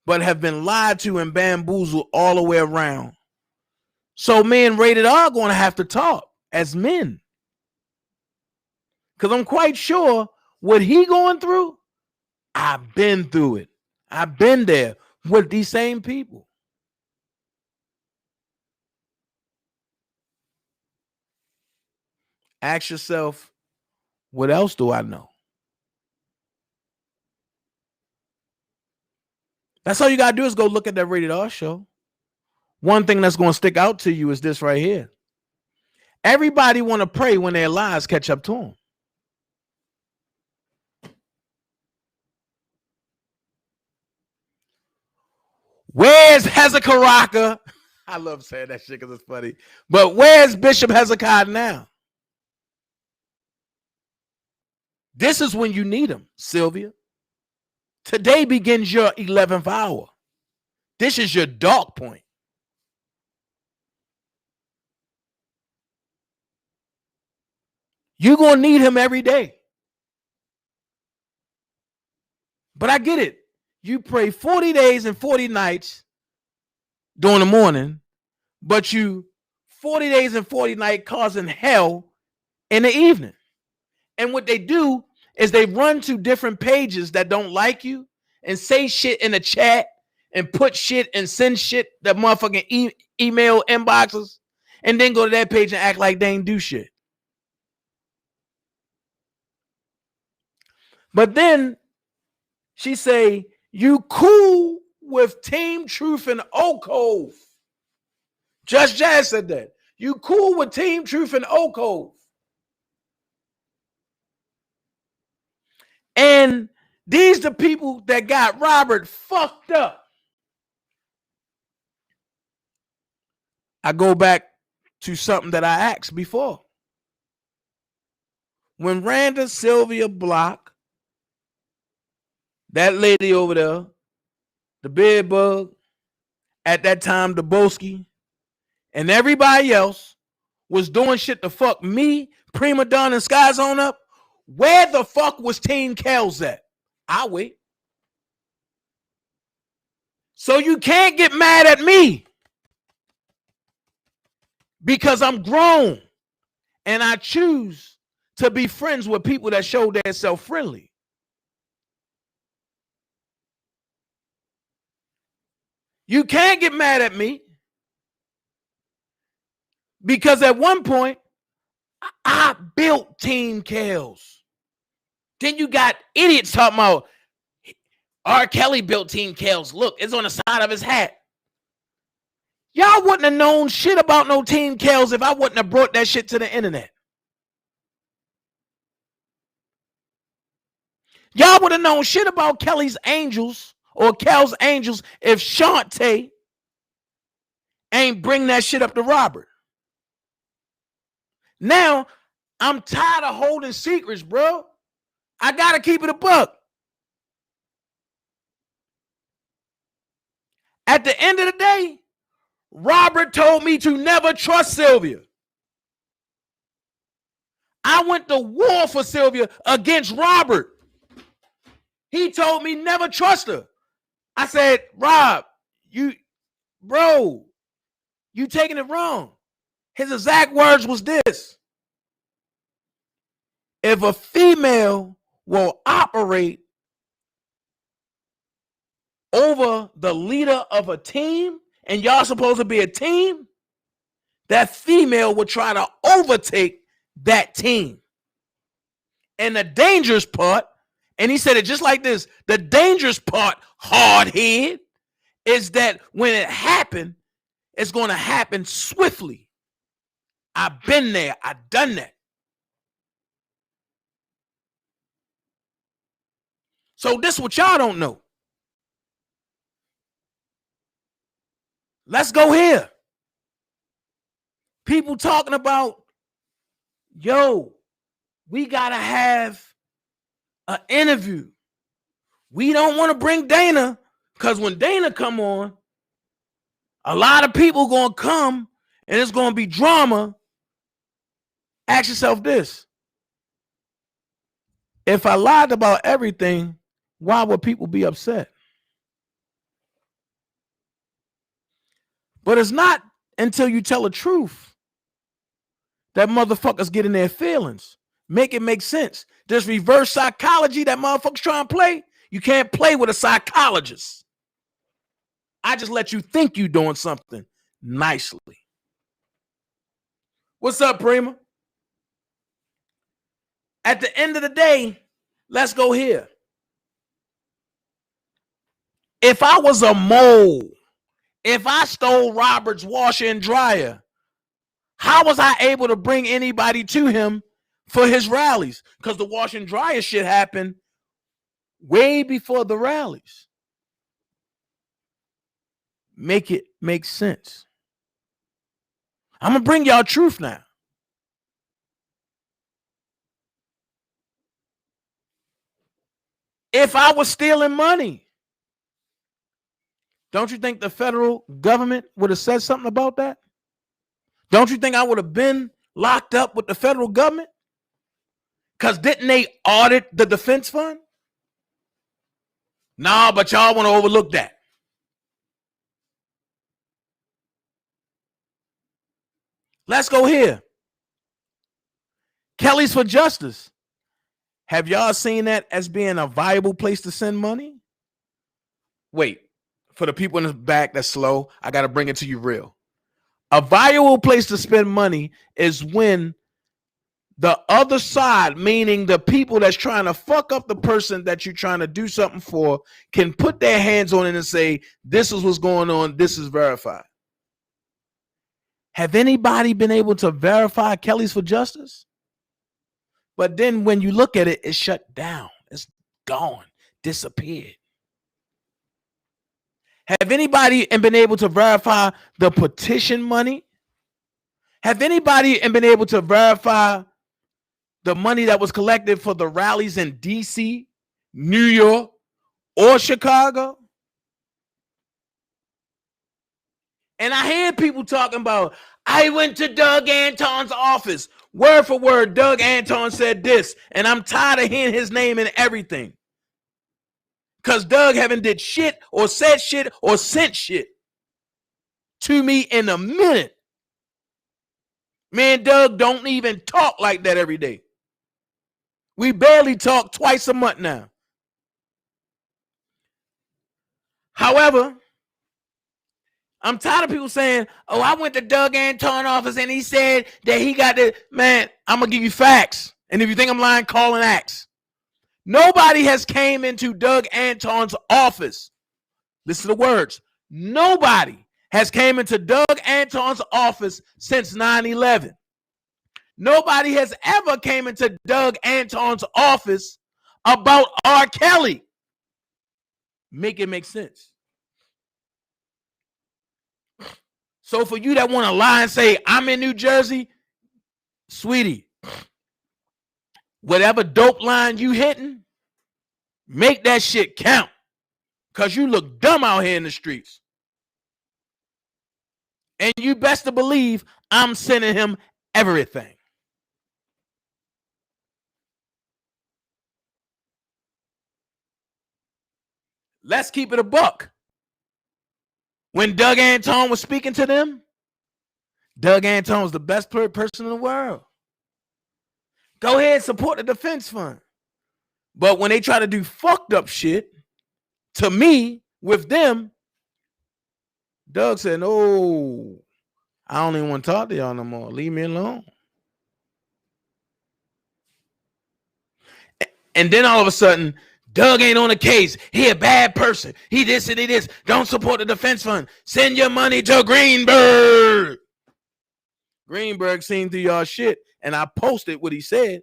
but have been lied to and bamboozled all the way around. So me and Rated R going to have to talk as men. Because I'm quite sure what he going through, I've been through it. I've been there with these same people. Ask yourself, what else do I know? That's all you got to do is go look at that Rated R show. One thing that's going to stick out to you is this right here. Everybody want to pray when their lies catch up to them. Where's Hezekiah? I love saying that shit because it's funny. But where's Bishop Hezekiah now? This is when you need him, Sylvia. Today begins your 11th hour. This is your dark point. You're going to need him every day. But I get it. You pray 40 days and 40 nights during the morning, but you 40 days and 40 nights causing hell in the evening. And what they do is they run to different pages that don't like you, and say shit in the chat and put shit and send shit that motherfucking email inboxes and then go to that page and act like they ain't do shit. But then she say, you cool with Team Truth and Oak Cove. Just Jazz said that. You cool with Team Truth and Oak Cove. And these the people that got Robert fucked up. I go back to something that I asked before. When Randa Sylvia Block, that lady over there, the bed bug, at that time, the Boski, and everybody else was doing shit to fuck me, Prima Donna, and Sky Zone up, where the fuck was Team Kells at? I'll wait. So you can't get mad at me because I'm grown and I choose to be friends with people that show themselves friendly. You can't get mad at me because at one point I built Team Kells. Then you got idiots talking about R. Kelly built Team Kells. Look, it's on the side of his hat. Y'all wouldn't have known shit about no Team Kells if I wouldn't have brought that shit to the internet. Y'all would have known shit about Kelly's Angels or Kel's Angels if Shantae ain't bring that shit up to Robert. Now, I'm tired of holding secrets, bro. I got to keep it a buck. At the end of the day, Robert told me to never trust Sylvia. I went to war for Sylvia against Robert. He told me never trust her. I said, Rob, you taking it wrong. His exact words was this. If a female will operate over the leader of a team, and y'all supposed to be a team, that female would try to overtake that team. And the dangerous part, and he said it just like this, the dangerous part, hard head, is that when it happened, it's going to happen swiftly. I've been there. I've done that. So this is what y'all don't know. Let's go here. People talking about, yo, we got to have an interview. We don't want to bring Dana because when Dana come on, a lot of people going to come and it's going to be drama. Ask yourself this. If I lied about everything, why would people be upset? But it's not until you tell the truth that motherfuckers get in their feelings. Make it make sense. This reverse psychology that motherfuckers trying to play, you can't play with a psychologist. I just let you think you doing something nicely. What's up, Prima? At the end of the day, let's go here. If I was a mole, if I stole Robert's washer and dryer, how was I able to bring anybody to him for his rallies? Because the wash and dryer shit happened way before the rallies. Make it make sense. I'm going to bring y'all truth now. If I was stealing money, don't you think the federal government would have said something about that? Don't you think I would have been locked up with the federal government? Because didn't they audit the defense fund? Nah, but y'all want to overlook that. Let's go here. Kelly's for Justice. Have y'all seen that as being a viable place to send money? Wait, for the people in the back that's slow, I got to bring it to you real. A valuable place to spend money is when the other side, meaning the people that's trying to fuck up the person that you're trying to do something for, can put their hands on it and say, this is what's going on, this is verified. Have anybody been able to verify Kelly's for Justice? But then when you look at it, it's shut down. It's gone, disappeared. Have anybody been able to verify the petition money? Have anybody been able to verify the money that was collected for the rallies in DC, New York, or Chicago? And I hear people talking about, I went to Doug Anton's office. Word for word, Doug Anton said this, and I'm tired of hearing his name in everything. Because Doug haven't did shit or said shit or sent shit to me in a minute. Man, Doug don't even talk like that every day. We barely talk twice a month now. However, I'm tired of people saying, oh, I went to Doug Anton's office and he said that he got the, man, I'm going to give you facts. And if you think I'm lying, call and ask. Nobody has came into Doug Anton's office. Listen to the words. Nobody has came into Doug Anton's office since 9/11. Nobody has ever came into Doug Anton's office about R. Kelly. Make it make sense. So for you that want to lie and say, I'm in New Jersey, sweetie, whatever dope line you hitting, make that shit count. Because you look dumb out here in the streets. And you best to believe I'm sending him everything. Let's keep it a buck. When Doug Anton was speaking to them, Doug Anton was the best person in the world. Go ahead, support the defense fund. But when they try to do fucked up shit to me with them, Doug said, no, I don't even want to talk to y'all no more. Leave me alone. And then all of a sudden, Doug ain't on the case. He a bad person. He this and he this. Don't support the defense fund. Send your money to Greenberg. Greenberg seen through y'all shit, and I posted what he said.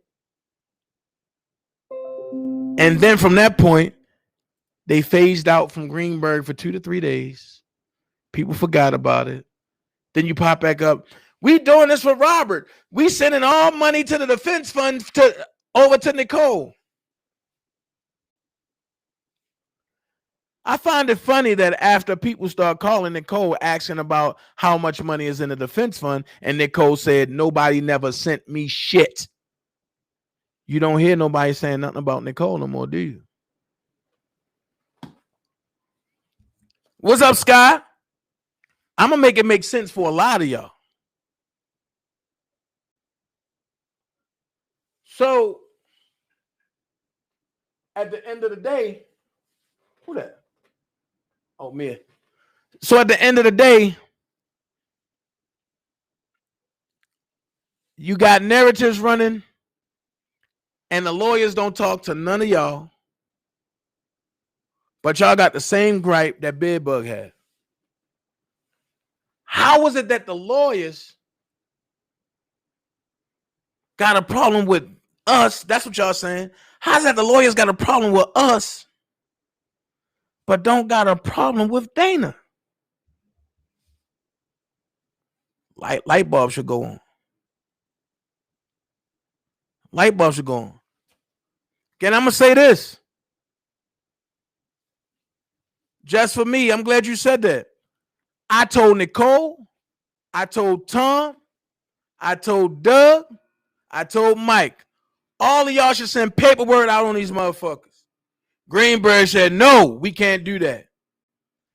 And then from that point, they phased out from Greenberg for 2 to 3 days. People forgot about it. Then you pop back up. We doing this for Robert. We sending all money to the defense fund over to Nicole. I find it funny that after people start calling Nicole asking about how much money is in the defense fund, and Nicole said, nobody never sent me shit. You don't hear nobody saying nothing about Nicole no more, do you? What's up, Sky? I'm going to make it make sense for a lot of y'all. So, at the end of the day, who that? Oh, me. So, at the end of the day, you got narratives running, and the lawyers don't talk to none of y'all. But y'all got the same gripe that Bedbug had. How is it that the lawyers got a problem with us? That's what y'all saying. How's that the lawyers got a problem with us, but don't got a problem with Dana? Light bulb should go on. Light bulb should go on. Again, I'm going to say this. Just for me, I'm glad you said that. I told Nicole, I told Tom, I told Doug, I told Mike. All of y'all should send paperwork out on these motherfuckers. Greenberg said, no, we can't do that.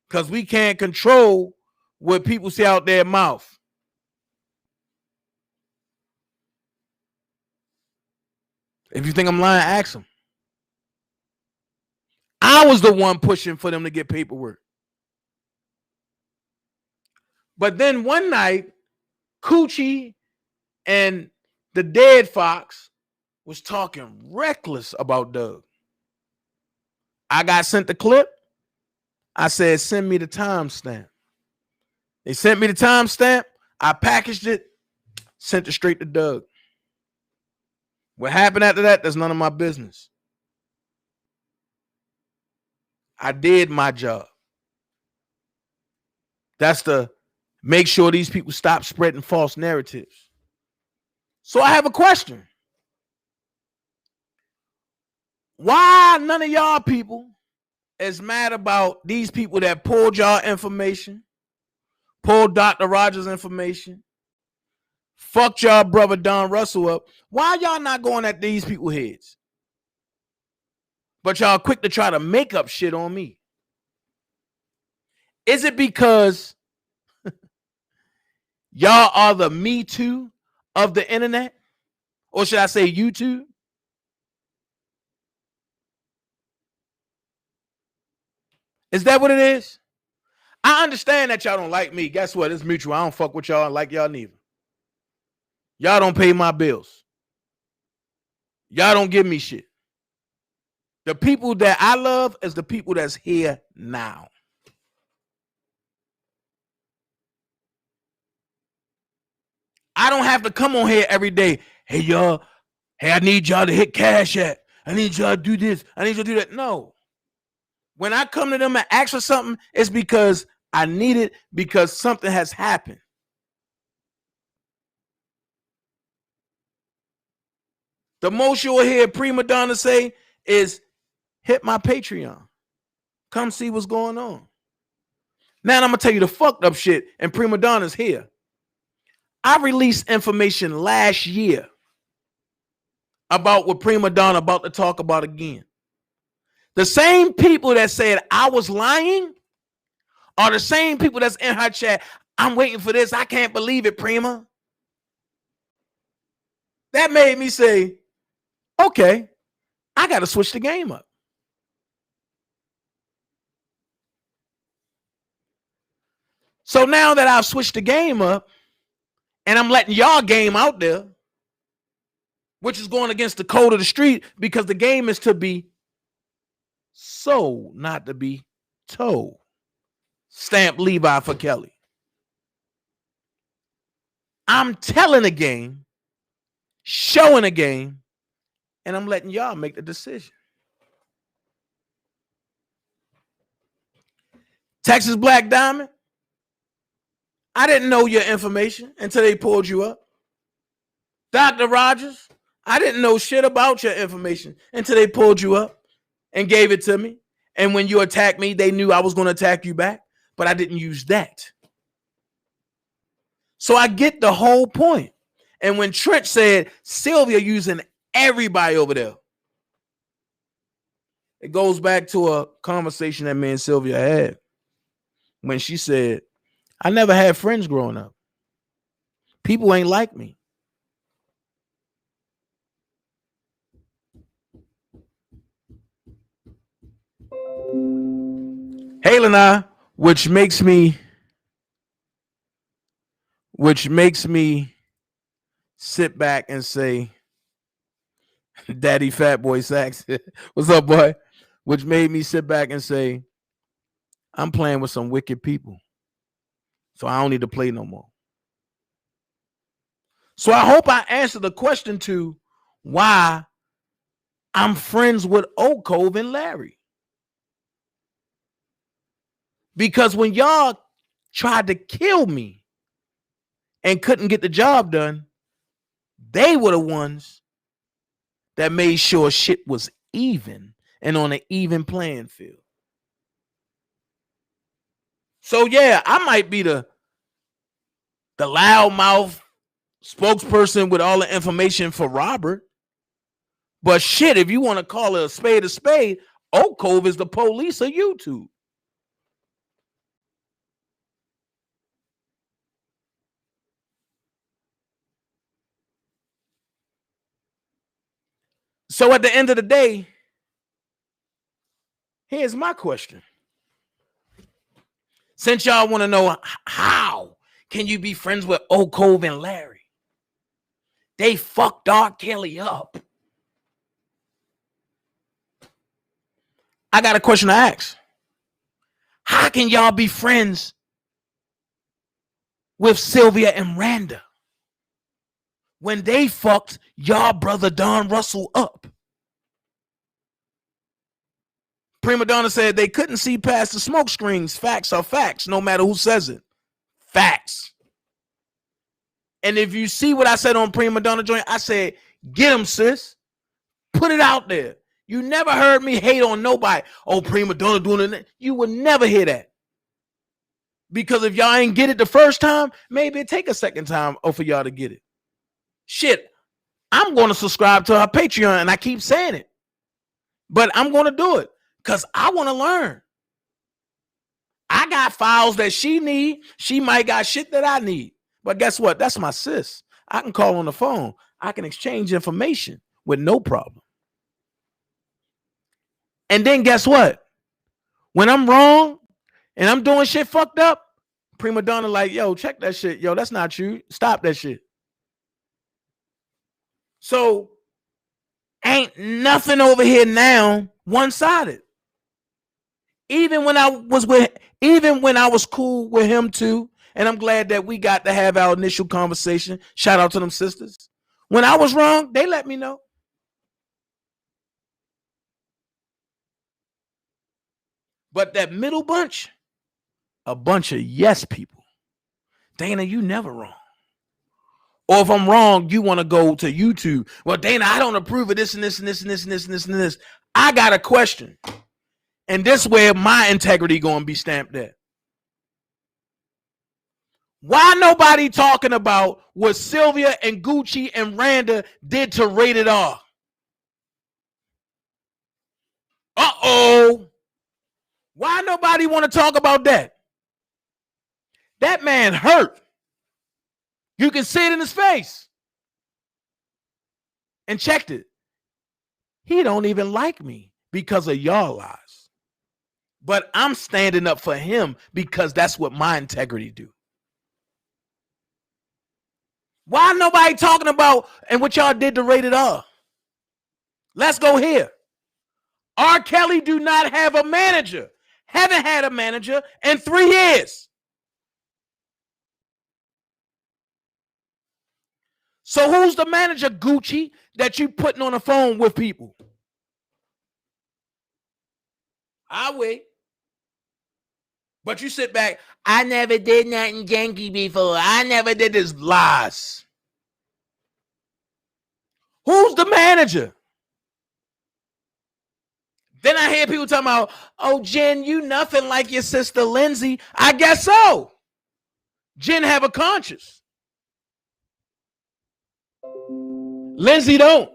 Because we can't control what people say out their mouth. If you think I'm lying, ask them. I was the one pushing for them to get paperwork. But then one night, Coochie and the dead Fox was talking reckless about Doug. I got sent the clip. I said, send me the timestamp. They sent me the timestamp. I packaged it, sent it straight to Doug. What happened after that, that's none of my business. I did my job. That's to make sure these people stop spreading false narratives. So I have a question. Why none of y'all people is mad about these people that pulled y'all information, pulled Dr. Rogers' information, fucked y'all brother Don Russell up? Why y'all not going at these people's heads? But y'all quick to try to make up shit on me. Is it because y'all are the Me Too of the internet? Or should I say YouTube? Is that what it is? I understand that y'all don't like me. Guess what? It's mutual. I don't fuck with y'all and like y'all neither. Y'all don't pay my bills. Y'all don't give me shit. The people that I love is the people that's here now. I don't have to come on here every day. Hey, y'all. Hey, I need y'all to hit Cash App. I need y'all to do this. I need y'all to do that. No. When I come to them and ask for something, it's because I need it, because something has happened. The most you'll hear Prima Donna say is, hit my Patreon. Come see what's going on. Now I'm going to tell you the fucked up shit, and Prima Donna's here. I released information last year about what Prima Donna about to talk about again. The same people that said I was lying are the same people that's in her chat. I'm waiting for this. I can't believe it, Prima. That made me say, okay, I got to switch the game up. So now that I've switched the game up and I'm letting y'all game out there, which is going against the code of the street, because the game is to be sold, not to be told. Stamp Levi for Kelly. I'm telling a game, showing a game, and I'm letting y'all make the decision. Texas Black Diamond, I didn't know your information until they pulled you up. Dr. Rogers, I didn't know shit about your information until they pulled you up and gave it to me. And when you attacked me, they knew I was going to attack you back, but I didn't use that. So I get the whole point. And when Trent said Sylvia using everybody over there, it goes back to a conversation that me and Sylvia had when she said, I never had friends growing up. People ain't like me. Hale and I, which makes me sit back and say, Daddy Fat Boy Sax, what's up, boy? Which made me sit back and say, I'm playing with some wicked people. So I don't need to play no more. So I hope I answered the question to why I'm friends with Oak Cove and Larry. Because when y'all tried to kill me and couldn't get the job done, they were the ones that made sure shit was even and on an even playing field. So yeah, I might be the loudmouth spokesperson with all the information for Robert. But shit, if you want to call it a spade, Oak Cove is the police of YouTube. So at the end of the day, Here's my question. Since y'all want to know how can you be friends with Cove and Larry? They fucked R. Kelly up. I got a question to ask. How can y'all be friends with Sylvia and Randa when they fucked y'all brother Don Russell up? Prima Donna said they couldn't see past the smoke screens. Facts are facts, no matter who says it. Facts. And if you see what I said on Prima Donna joint, I said, get him, sis. Put it out there. You never heard me hate on nobody. Oh, Prima Donna doing it. You would never hear that. Because if y'all ain't get it the first time, maybe it take a second time for y'all to get it. Shit, I'm going to subscribe to her Patreon, and I keep saying it. But I'm going to do it because I want to learn. I got files that she need. She might got shit that I need. But guess what? That's my sis. I can call on the phone. I can exchange information with no problem. And then guess what? When I'm wrong and I'm doing shit fucked up, Prima Donna like, yo, check that shit. Yo, that's not you. Stop that shit. So ain't nothing over here now one-sided. Even when I was cool with him too, and I'm glad that we got to have our initial conversation. Shout out to them sisters. When I was wrong, they let me know. But that middle bunch, a bunch of yes people. Dana, you never wrong. Or if I'm wrong, you want to go to YouTube. Well, Dana, I don't approve of this and this and this and this and this and this and this. I got a question. And this where my integrity going to be stamped at. Why nobody talking about what Sylvia and Gucci and Randa did to Rated R? Uh-oh. Why nobody want to talk about that? That man hurt. You can see it in his face. And checked it. He don't even like me because of y'all lies. But I'm standing up for him because that's what my integrity do. Why nobody talking about and what y'all did to Rated R? Let's go here. R. Kelly do not have a manager. Haven't had a manager in 3 years. So who's the manager, Gucci, that you putting on the phone with people? I wait. But you sit back, I never did nothing janky before. I never did this. Lies. Who's the manager? Then I hear people talking about, oh, Jen, you nothing like your sister Lindsay. I guess so. Jen have a conscience. Lindsay don't.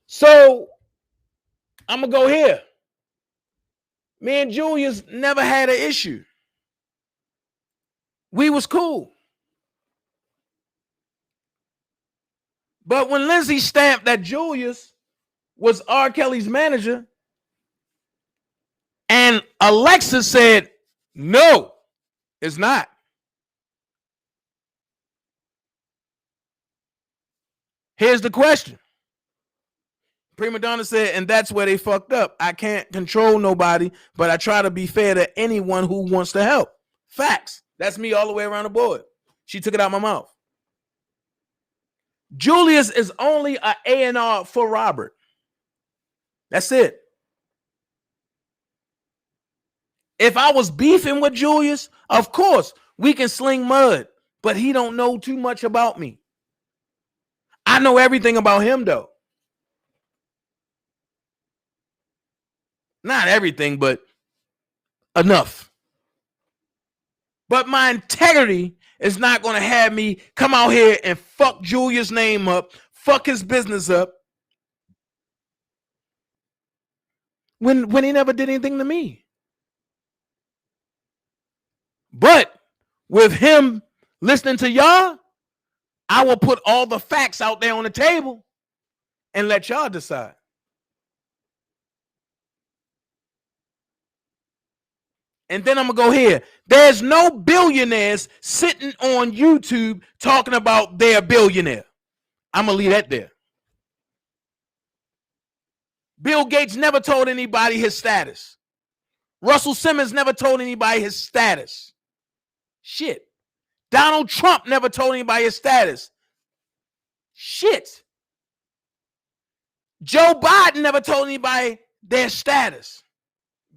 So I'm going to go here. Me and Julius never had an issue. We was cool. But when Lindsay stamped that Julius was R. Kelly's manager, and Alexa said, no, it's not. Here's the question. Prima Donna said, and that's where they fucked up. I can't control nobody, but I try to be fair to anyone who wants to help. Facts. That's me all the way around the board. She took it out my mouth. Julius is only an A&R for Robert. That's it. If I was beefing with Julius, of course, we can sling mud, but he don't know too much about me. I know everything about him, though. Not everything, but enough. But my integrity is not going to have me come out here and fuck Julius' name up, fuck his business up, when he never did anything to me. But with him listening to y'all, I will put all the facts out there on the table and let y'all decide. And then I'm going to go here. There's no billionaires sitting on YouTube talking about their billionaire. I'm going to leave that there. Bill Gates never told anybody his status. Russell Simmons never told anybody his status. Shit. Donald Trump never told anybody his status. Shit. Joe Biden never told anybody their status.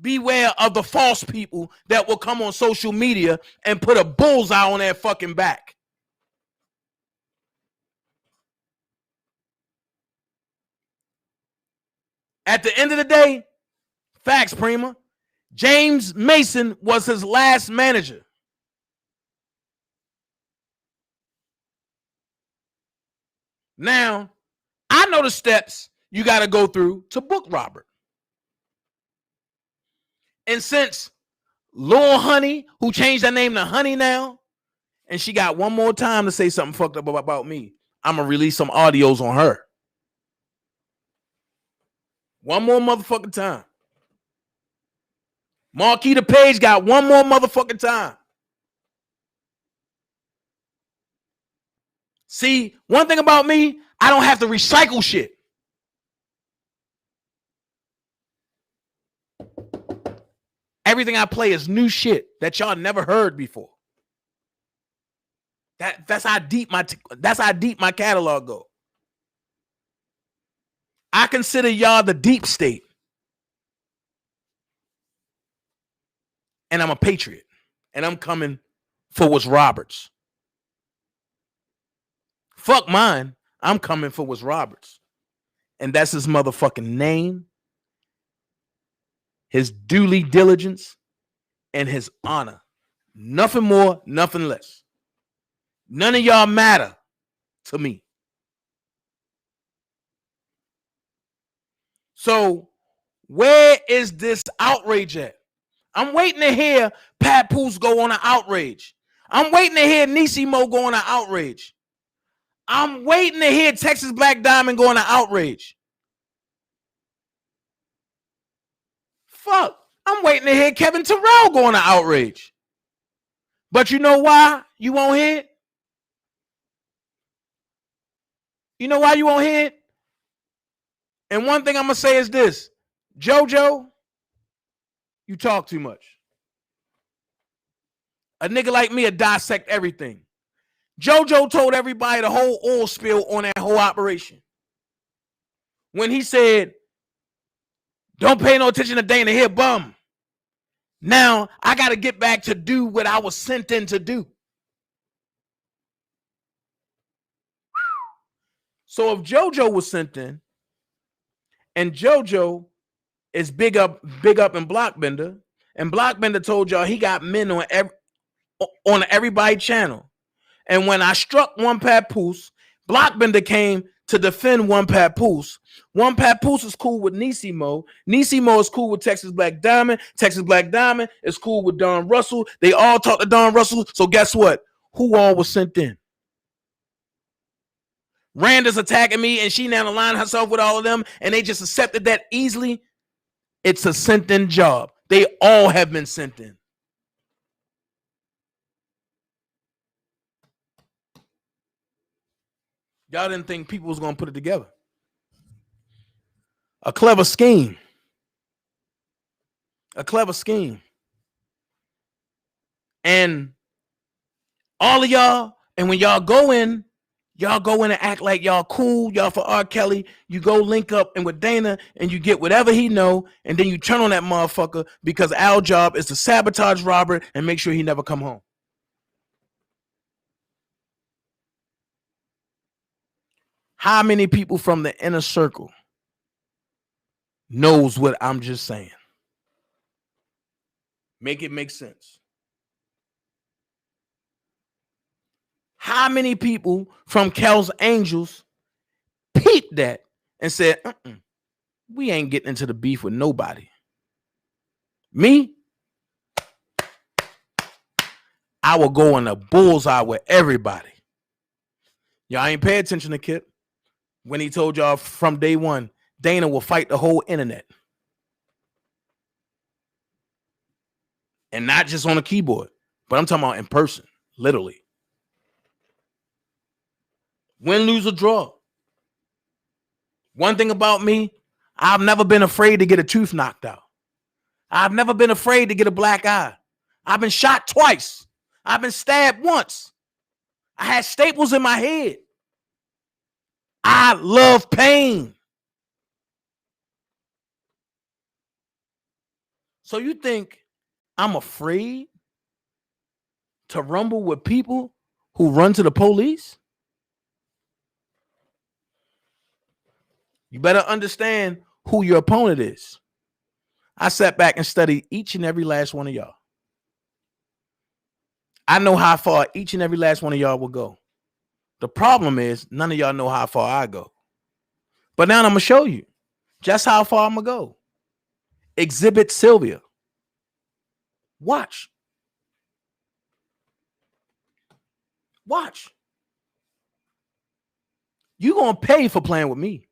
Beware of the false people that will come on social media and put a bullseye on their fucking back. At the end of the day, facts, Prima, James Mason was his last manager. Now, I know the steps you got to go through to book Robert. And since Lil Honey, who changed her name to Honey now, and she got one more time to say something fucked up about me, I'm going to release some audios on her. One more motherfucking time. Marquita Page got one more motherfucking time. See, one thing about me, I don't have to recycle shit. Everything I play is new shit that y'all never heard before. That's how deep my catalog go. I consider y'all the deep state. And I'm a patriot. And I'm coming for what's Robert's. Fuck mine. I'm coming for what's Robert's. And that's his motherfucking name, his duly diligence, and his honor. Nothing more, nothing less. None of y'all matter to me. So where is this outrage at? I'm waiting to hear Papoose go on an outrage. I'm waiting to hear Nisimo go on an outrage. I'm waiting to hear Texas Black Diamond go on an outrage. Fuck. I'm waiting to hear Kevin Terrell go on an outrage. But you know why you won't hear it? You know why you won't hear it? And one thing I'm going to say is this. JoJo, you talk too much. A nigga like me would dissect everything. JoJo told everybody the whole oil spill on that whole operation. When he said, don't pay no attention to Dana here, bum. Now I got to get back to do what I was sent in to do. So if JoJo was sent in, and JoJo is big up in Blockbender, and Blockbender told y'all he got men on everybody channel. And when I struck One Papoose, Blockbender came to defend One Papoose. One Papoose is cool with Nisimo. Nisimo is cool with Texas Black Diamond. Texas Black Diamond is cool with Don Russell. They all talk to Don Russell. So guess what? Who all was sent in? Rand is attacking me, and she now aligned herself with all of them, and they just accepted that easily. It's a sent in job. They all have been sent in. Y'all didn't think people was going to put it together. A clever scheme. A clever scheme. And all of y'all, and when y'all go in and act like y'all cool, y'all for R. Kelly, you go link up and with Dana and you get whatever he know, and then you turn on that motherfucker because our job is to sabotage Robert and make sure he never come home. How many people from the inner circle knows what I'm just saying? Make it make sense. How many people from Kel's Angels peeped that and said, we ain't getting into the beef with nobody? Me? I will go in a bullseye with everybody. Y'all ain't pay attention to Kip when he told y'all from day one, Dana will fight the whole internet. And not just on a keyboard, but I'm talking about in person, literally. Win, lose, or draw. One thing about me, I've never been afraid to get a tooth knocked out. I've never been afraid to get a black eye. I've been shot twice. I've been stabbed once. I had staples in my head. I love pain. So you think I'm afraid to rumble with people who run to the police? You better understand who your opponent is. I sat back and studied each and every last one of y'all. I know how far each and every last one of y'all will go. The problem is none of y'all know how far I go. But now I'm going to show you just how far I'm going to go. Exhibit Sylvia. Watch. Watch. You're going to pay for playing with me.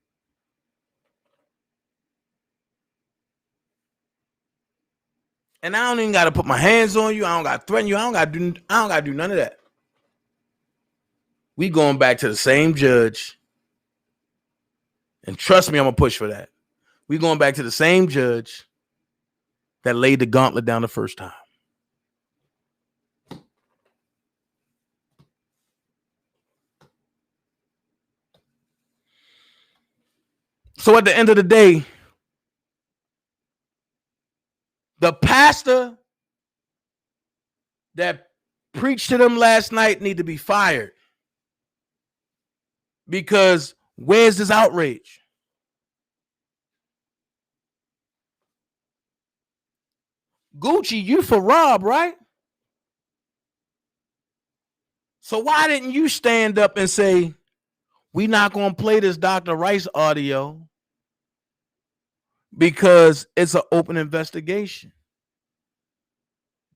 And I don't even got to put my hands on you. I don't got to threaten you. I don't got to do none of that. We going back to the same judge. And trust me, I'm going to push for that. We going back to the same judge that laid the gauntlet down the first time. So at the end of the day, the pastor that preached to them last night need to be fired. Because where's this outrage? Gucci, you for Rob, right? So why didn't you stand up and say, we're not going to play this Dr. Rice audio because it's an open investigation?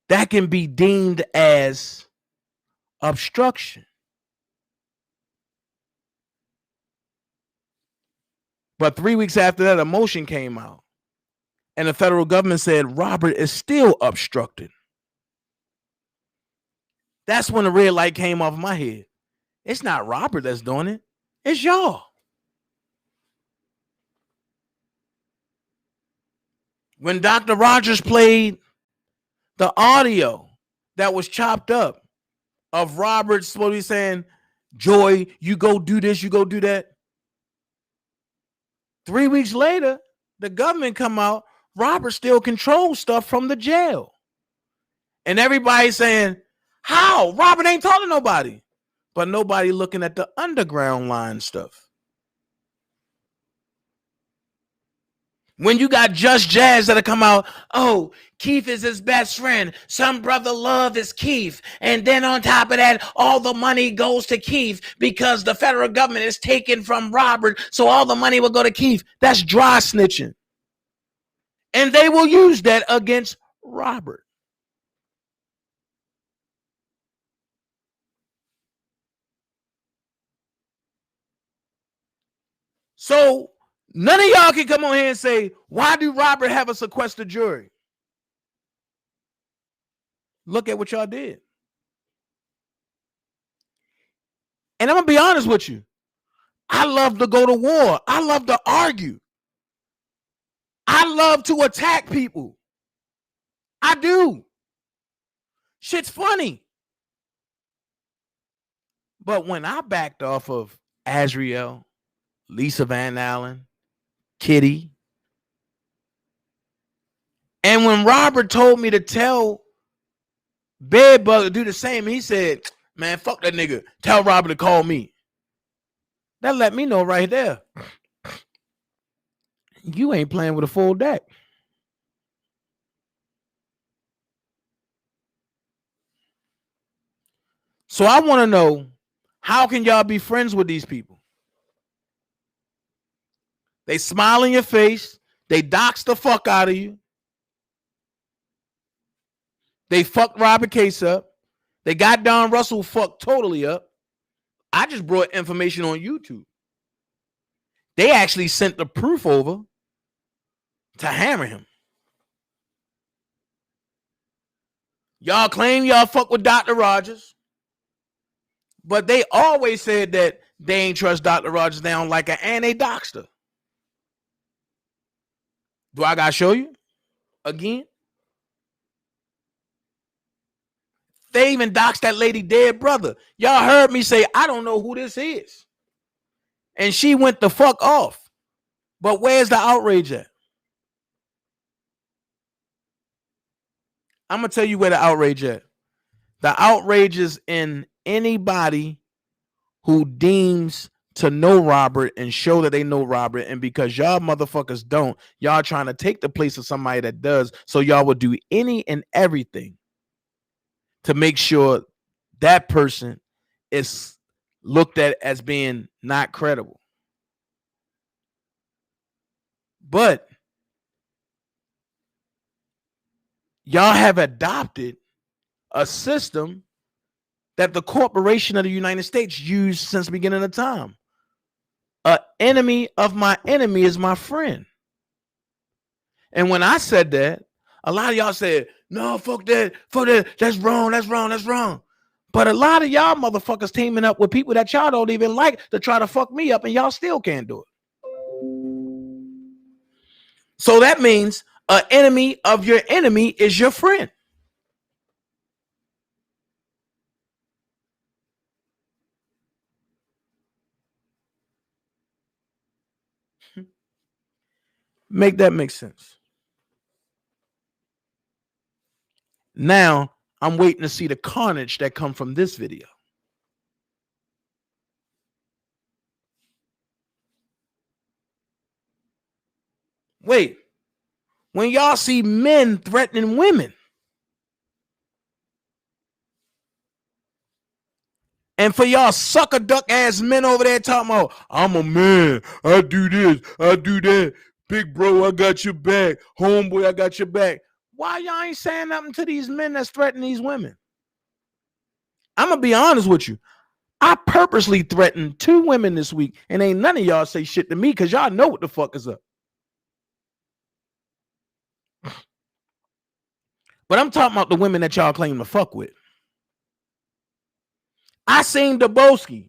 That can be deemed as obstruction. But 3 weeks after that, a motion came out. And the federal government said Robert is still obstructed. That's when the red light came off my head. It's not Robert that's doing it. It's y'all. When Dr. Rogers played the audio that was chopped up of Robert slowly saying, Joy, you go do this, you go do that. 3 weeks later, the government come out, Robert still controls stuff from the jail. And everybody's saying, how? Robert ain't talking to nobody. But nobody looking at the underground line stuff. When you got Just Jazz that'll come out, oh, Keith is his best friend. Some brother love is Keith. And then on top of that, all the money goes to Keith because the federal government is taken from Robert. So all the money will go to Keith. That's dry snitching. And they will use that against Robert. So none of y'all can come on here and say, why do Robert have a sequestered jury? Look at what y'all did. And I'm going to be honest with you. I love to go to war. I love to argue. I love to attack people. I do. Shit's funny. But when I backed off of Azriel, Lisa Van Allen, Kitty, and when Robert told me to tell Bedbug to do the same, he said, man, fuck that nigga. Tell Robert to call me. That let me know right there. You ain't playing with a full deck. So I want to know, how can y'all be friends with these people? They smile in your face. They dox the fuck out of you. They fucked Robert Case up. They got Don Russell fucked totally up. I just brought information on YouTube. They actually sent the proof over to hammer him. Y'all claim y'all fuck with Dr. Rogers, but they always said that they ain't trust Dr. Rogers. They don't like her, and they doxed her. Do I gotta show you again? They even doxed that lady dead brother. Y'all heard me say, I don't know who this is. And she went the fuck off. But where's the outrage at? I'm going to tell you where the outrage at. The outrage is in anybody who deems to know Robert and show that they know Robert. And because y'all motherfuckers don't, y'all trying to take the place of somebody that does. So y'all will do any and everything to make sure that person is looked at as being not credible. But y'all have adopted a system that the corporation of the United States used since the beginning of time. An enemy of my enemy is my friend. And when I said that, a lot of y'all said, no, fuck that, that's wrong, that's wrong, that's wrong. But a lot of y'all motherfuckers teaming up with people that y'all don't even like to try to fuck me up, and y'all still can't do it. So that means an enemy of your enemy is your friend. Make that make sense. Now, I'm waiting to see the carnage that come from this video. Wait, when y'all see men threatening women, and for y'all sucker duck ass men over there talking about, I'm a man, I do this, I do that, big bro, I got your back, homeboy, I got your back. Why y'all ain't saying nothing to these men that's threatening these women? I'm gonna be honest with you. I purposely threatened 2 women this week, and ain't none of y'all say shit to me because y'all know what the fuck is up. But I'm talking about the women that y'all claim to fuck with. I seen Daboski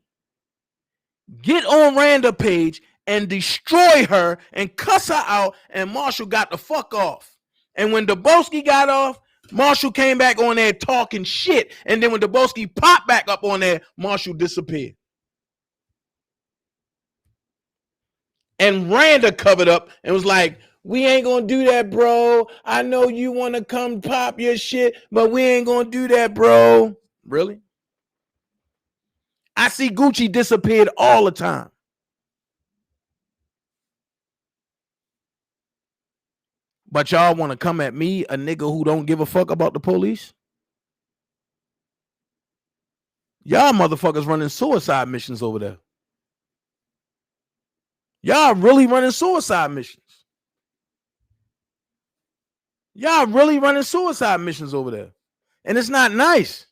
get on Randa page and destroy her and cuss her out, and Marshall got the fuck off. And when Daboski got off, Marshall came back on there talking shit. And then when Daboski popped back up on there, Marshall disappeared. And Randa covered up and was like, we ain't gonna do that, bro. I know you want to come pop your shit, but we ain't gonna do that, bro. Really? I see Gucci disappeared all the time. But y'all want to come at me, a nigga who don't give a fuck about the police? Y'all motherfuckers running suicide missions over there. Y'all really running suicide missions. Y'all really running suicide missions over there. And it's not nice.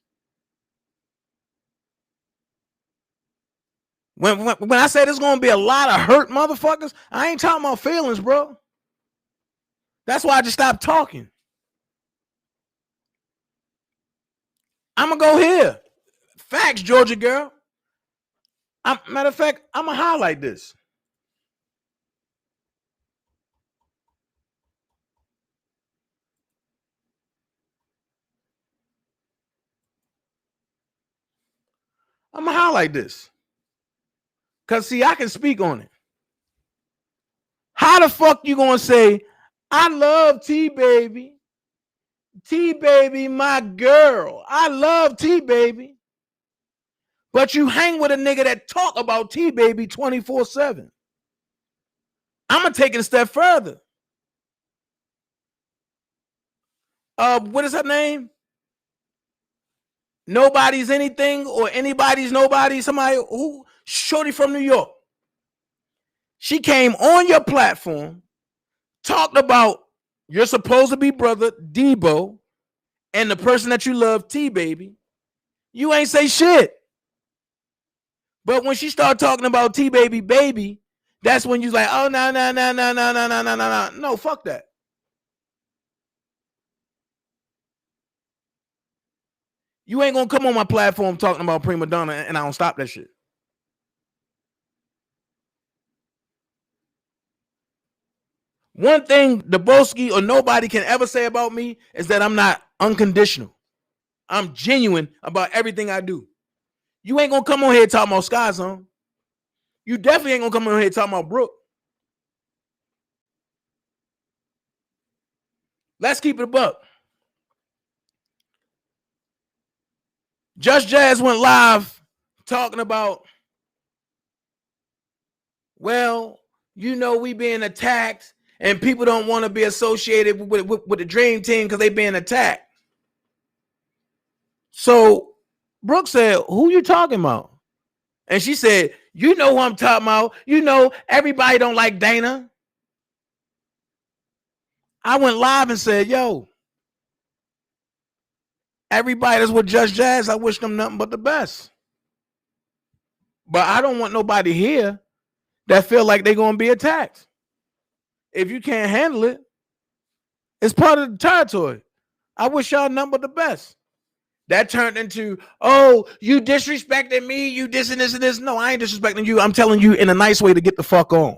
When I say there's going to be a lot of hurt motherfuckers, I ain't talking about feelings, bro. That's why I just stopped talking. I'm going to go here. Facts, Georgia girl. Matter of fact, I'm going to highlight this. I'm going to highlight this. Because, see, I can speak on it. How the fuck you going to say, I love T-Baby. T-Baby, my girl. I love T-Baby. But you hang with a nigga that talk about T-Baby 24/7. I'm going to take it a step further. What is her name? Nobody's anything or anybody's nobody. Somebody who shorty from New York. She came on your platform, talked about you're supposed to be brother Debo and the person that you love, T-Baby. You ain't say shit. But when she started talking about T-Baby baby, that's when you like, oh, no. No, fuck that. You ain't gonna come on my platform talking about prima donna and I don't stop that shit. One thing Daboski or nobody can ever say about me is that I'm not unconditional. I'm genuine about everything I do. You ain't gonna come on here talking about Sky Zone. You definitely ain't gonna come on here talking about Brooke. Let's keep it a buck. Just Jazz went live talking about, well, you know, we being attacked and people don't want to be associated with the Dream Team because they being attacked. So Brooke said, who you talking about? And she said, you know who I'm talking about. You know, everybody don't like Dana. I went live and said, yo, everybody that's with Just Jazz, I wish them nothing but the best. But I don't want nobody here that feel like they're going to be attacked. If you can't handle it, it's part of the territory. I wish y'all nothing but the best. That turned into, oh, you disrespecting me, you this and this and this. No, I ain't disrespecting you. I'm telling you in a nice way to get the fuck on.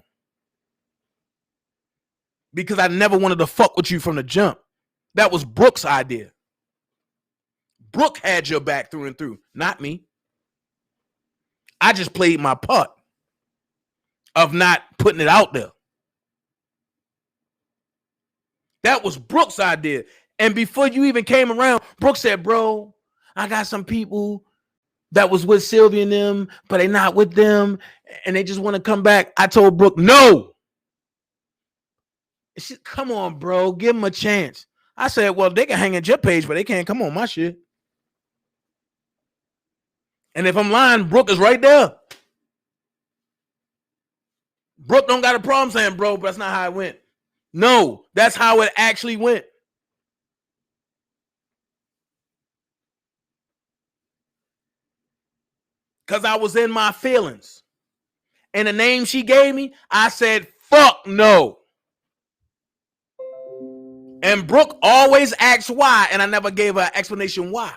Because I never wanted to fuck with you from the jump. That was Brooke's idea. Brooke had your back through and through, not me. I just played my part of not putting it out there. That was Brooke's idea. And before you even came around, Brooke said, bro, I got some people that was with Sylvia and them, but they not with them, and they just want to come back. I told Brooke, no. She, come on, bro, give them a chance. I said, well, they can hang at your page, but they can't come on my shit. And if I'm lying, Brooke is right there. Brooke don't got a problem saying, bro, but that's not how it went. No, that's how it actually went. Because I was in my feelings. And the name she gave me, I said, fuck no. And Brooke always asks why, and I never gave her an explanation why.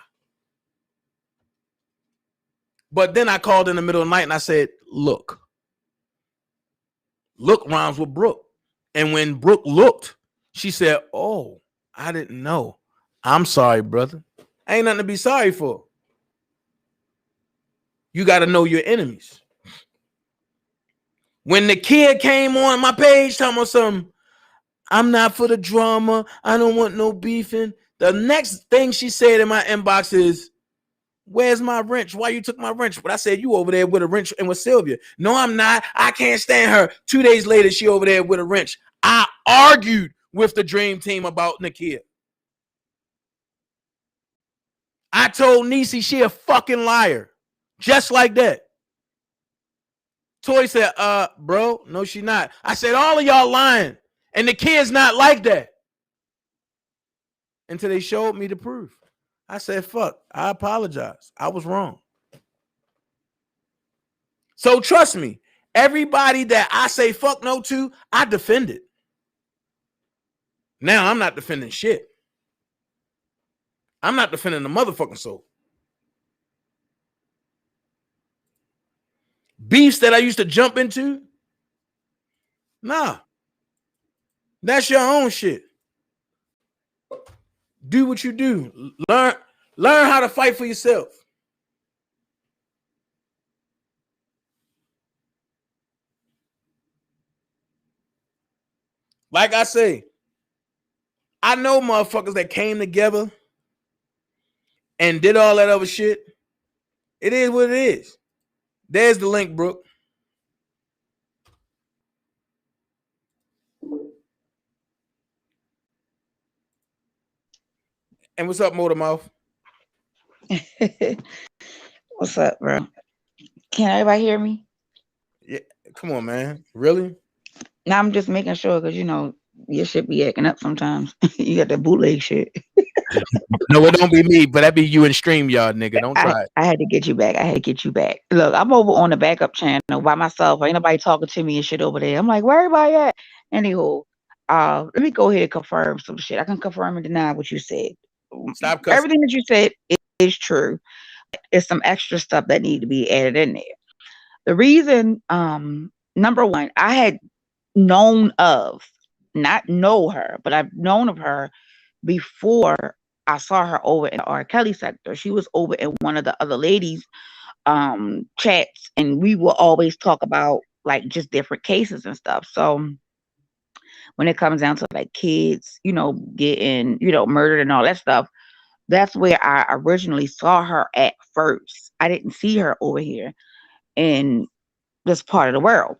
But then I called in the middle of the night and I said, look. Look rhymes with Brooke. And when Brooke looked, she said, oh, I didn't know. I'm sorry, brother. Ain't nothing to be sorry for. You got to know your enemies. When the kid came on my page talking about something, I'm not for the drama. I don't want no beefing. The next thing she said in my inbox is, where's my wrench? Why you took my wrench? But I said, you over there with a wrench and with Sylvia. No, I'm not. I can't stand her. 2 days later, she over there with a wrench. I argued with the Dream Team about Nakia. I told Niecy she a fucking liar. Just like that. Toy said, bro, no, she not. I said, all of y'all lying. And the kid's not like that. Until they showed me the proof. I said, fuck, I apologize. I was wrong. So trust me, everybody that I say fuck no to, I defend it. Now I'm not defending shit. I'm not defending the motherfucking soul. Beefs that I used to jump into, nah. That's your own shit. Do what you do. Learn how to fight for yourself. Like I say, I know motherfuckers that came together and did all that other shit. It is what it is. There's the link, Brooke. And what's up, Motormouth? What's up, bro? Can everybody hear me? Yeah, come on, man. Really? Now I'm just making sure because you know your shit be acting up sometimes. You got that bootleg shit. No, it don't be me, but that be you and StreamYard, nigga. Don't try it. I had to get you back. I had to get you back. Look, I'm over on the backup channel by myself. Ain't nobody talking to me and shit over there. I'm like, where everybody at? Anywho, let me go ahead and confirm some shit. I can confirm and deny what you said. Stop cussing. Everything that you said is true. It's some extra stuff that need to be added in there. The reason, number one, I had known of, not know her, but I've known of her before I saw her over in the R. Kelly sector. She was over in one of the other ladies' chats, and we will always talk about like just different cases and stuff. So when it comes down to like kids, getting, murdered and all that stuff, that's where I originally saw her at first. I didn't see her over here in this part of the world.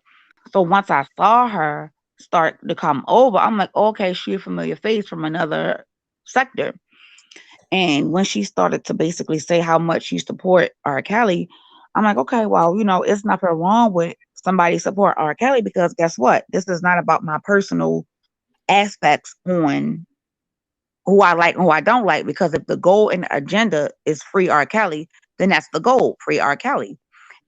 So once I saw her start to come over, I'm like, okay, she's a familiar face from another sector. And when she started to basically say how much she support R. Kelly, I'm like, okay, well, it's nothing wrong with somebody support R. Kelly, because guess what? This is not about my personal aspects on who I like and who I don't like, because if the goal and the agenda is free R. Kelly, then that's the goal, free R. Kelly.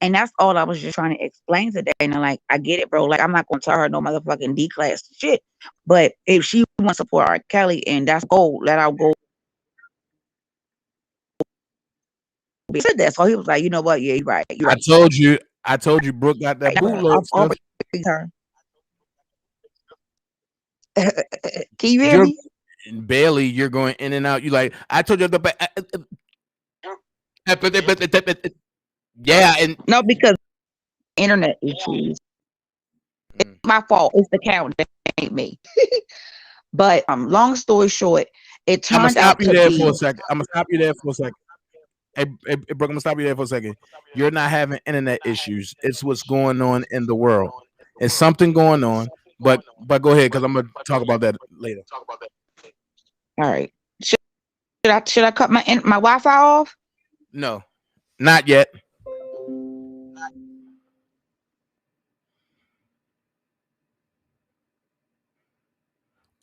And that's all I was just trying to explain today. And I'm like, I get it, bro. Like, I'm not going to tell her no motherfucking D-class shit. But if she wants to support R. Kelly and that's goal, let our goal be. Said that. So he was like, you know what? Yeah, you're right. You're I right. told you, Brooke got that bootleg I've stuff. always her. Can you hear You're me? barely. You're going in and out. You like, I told you yeah, and No, because internet issues. It's my fault. It's the count. That ain't me. But long story short, it I'm gonna turned stop out you to there for a be. second. Hey, Brooke, I'm gonna stop you there for a second. You're not having internet issues. It's what's going on in the world. It's something going on. But go ahead, because I'm gonna talk about that later. All right. Should I cut my Wi-Fi off? No, not yet.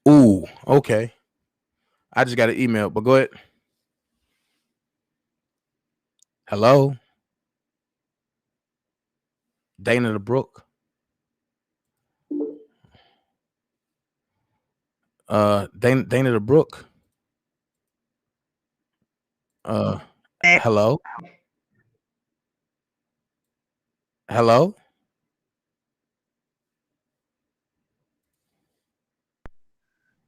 Ooh, okay. I just got an email, but go ahead. Hello, Dana the Brook. Dana the Brook. Hello, hello.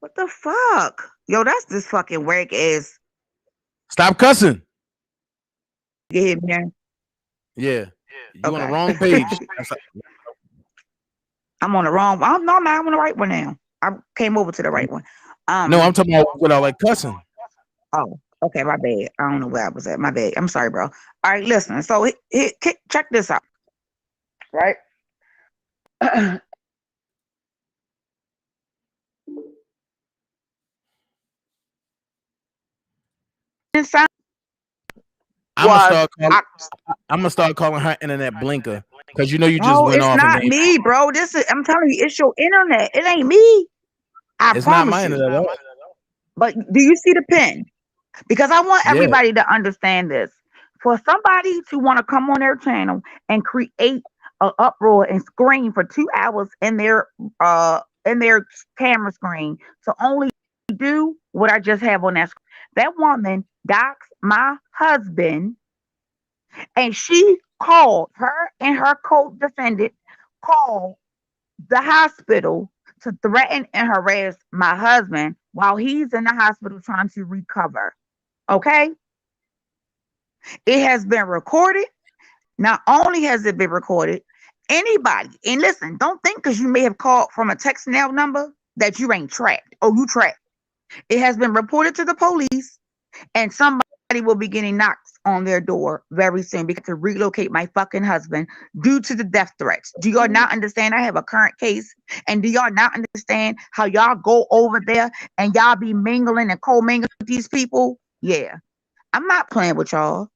What the fuck? Yo, that's this fucking whack ass. Stop cussing. You hear me now? Yeah, you on the Okay. wrong page. I'm on the wrong. Oh no, man, I'm on the right one now. I came over to the right one. No, I'm Um. talking about without like cussing. Oh, okay, my bad. I don't know where I was at. My bad. I'm sorry, bro. All right, listen. So check this out. Right. Inside I'm gonna was start calling. I, I'm gonna start calling her internet blinker because you know you just no, went it's off and not named. me, bro. I'm telling you, it's your internet. It ain't me. I It's not promise my you. internet at all. But do you see the pin? Because I want Yeah, everybody to understand this. For somebody to want to come on their channel and create an uproar and scream for 2 hours in their camera screen to only do what I just have on that screen. That woman docs my husband, and she called her and her co-defendant called the hospital to threaten and harass my husband while he's in the hospital trying to recover. Okay? It has been recorded. Not only has it been recorded, anybody, and listen, don't think because you may have called from a text now number that you ain't tracked. Oh, you tracked. It has been reported to the police, and somebody will be getting knocks on their door very soon because to relocate my fucking husband due to the death threats. Do y'all not understand? I have a current case, and do y'all not understand how y'all go over there and y'all be mingling and co-mingling with these people? Yeah, I'm not playing with y'all.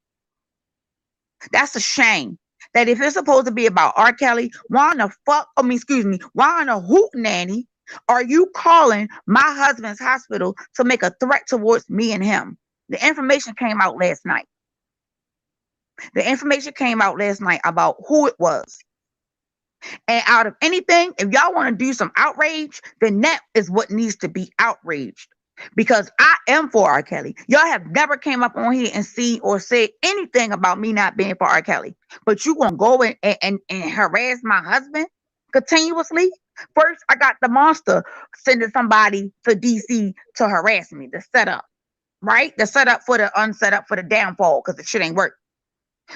That's a shame. That if it's supposed to be about R. Kelly, why in the fuck, excuse me, why in a hoot nanny are you calling my husband's hospital to make a threat towards me and him? The information came out last night. The information came out last night about who it was. And out of anything, if y'all want to do some outrage, then that is what needs to be outraged. because I am for R. Kelly. Y'all have never came up on here and seen or said anything about me not being for R. Kelly. But you gonna go and harass my husband continuously? First, I got the monster sending somebody to DC to harass me, the setup, right? The setup for the unset up for the downfall, because the shit ain't work.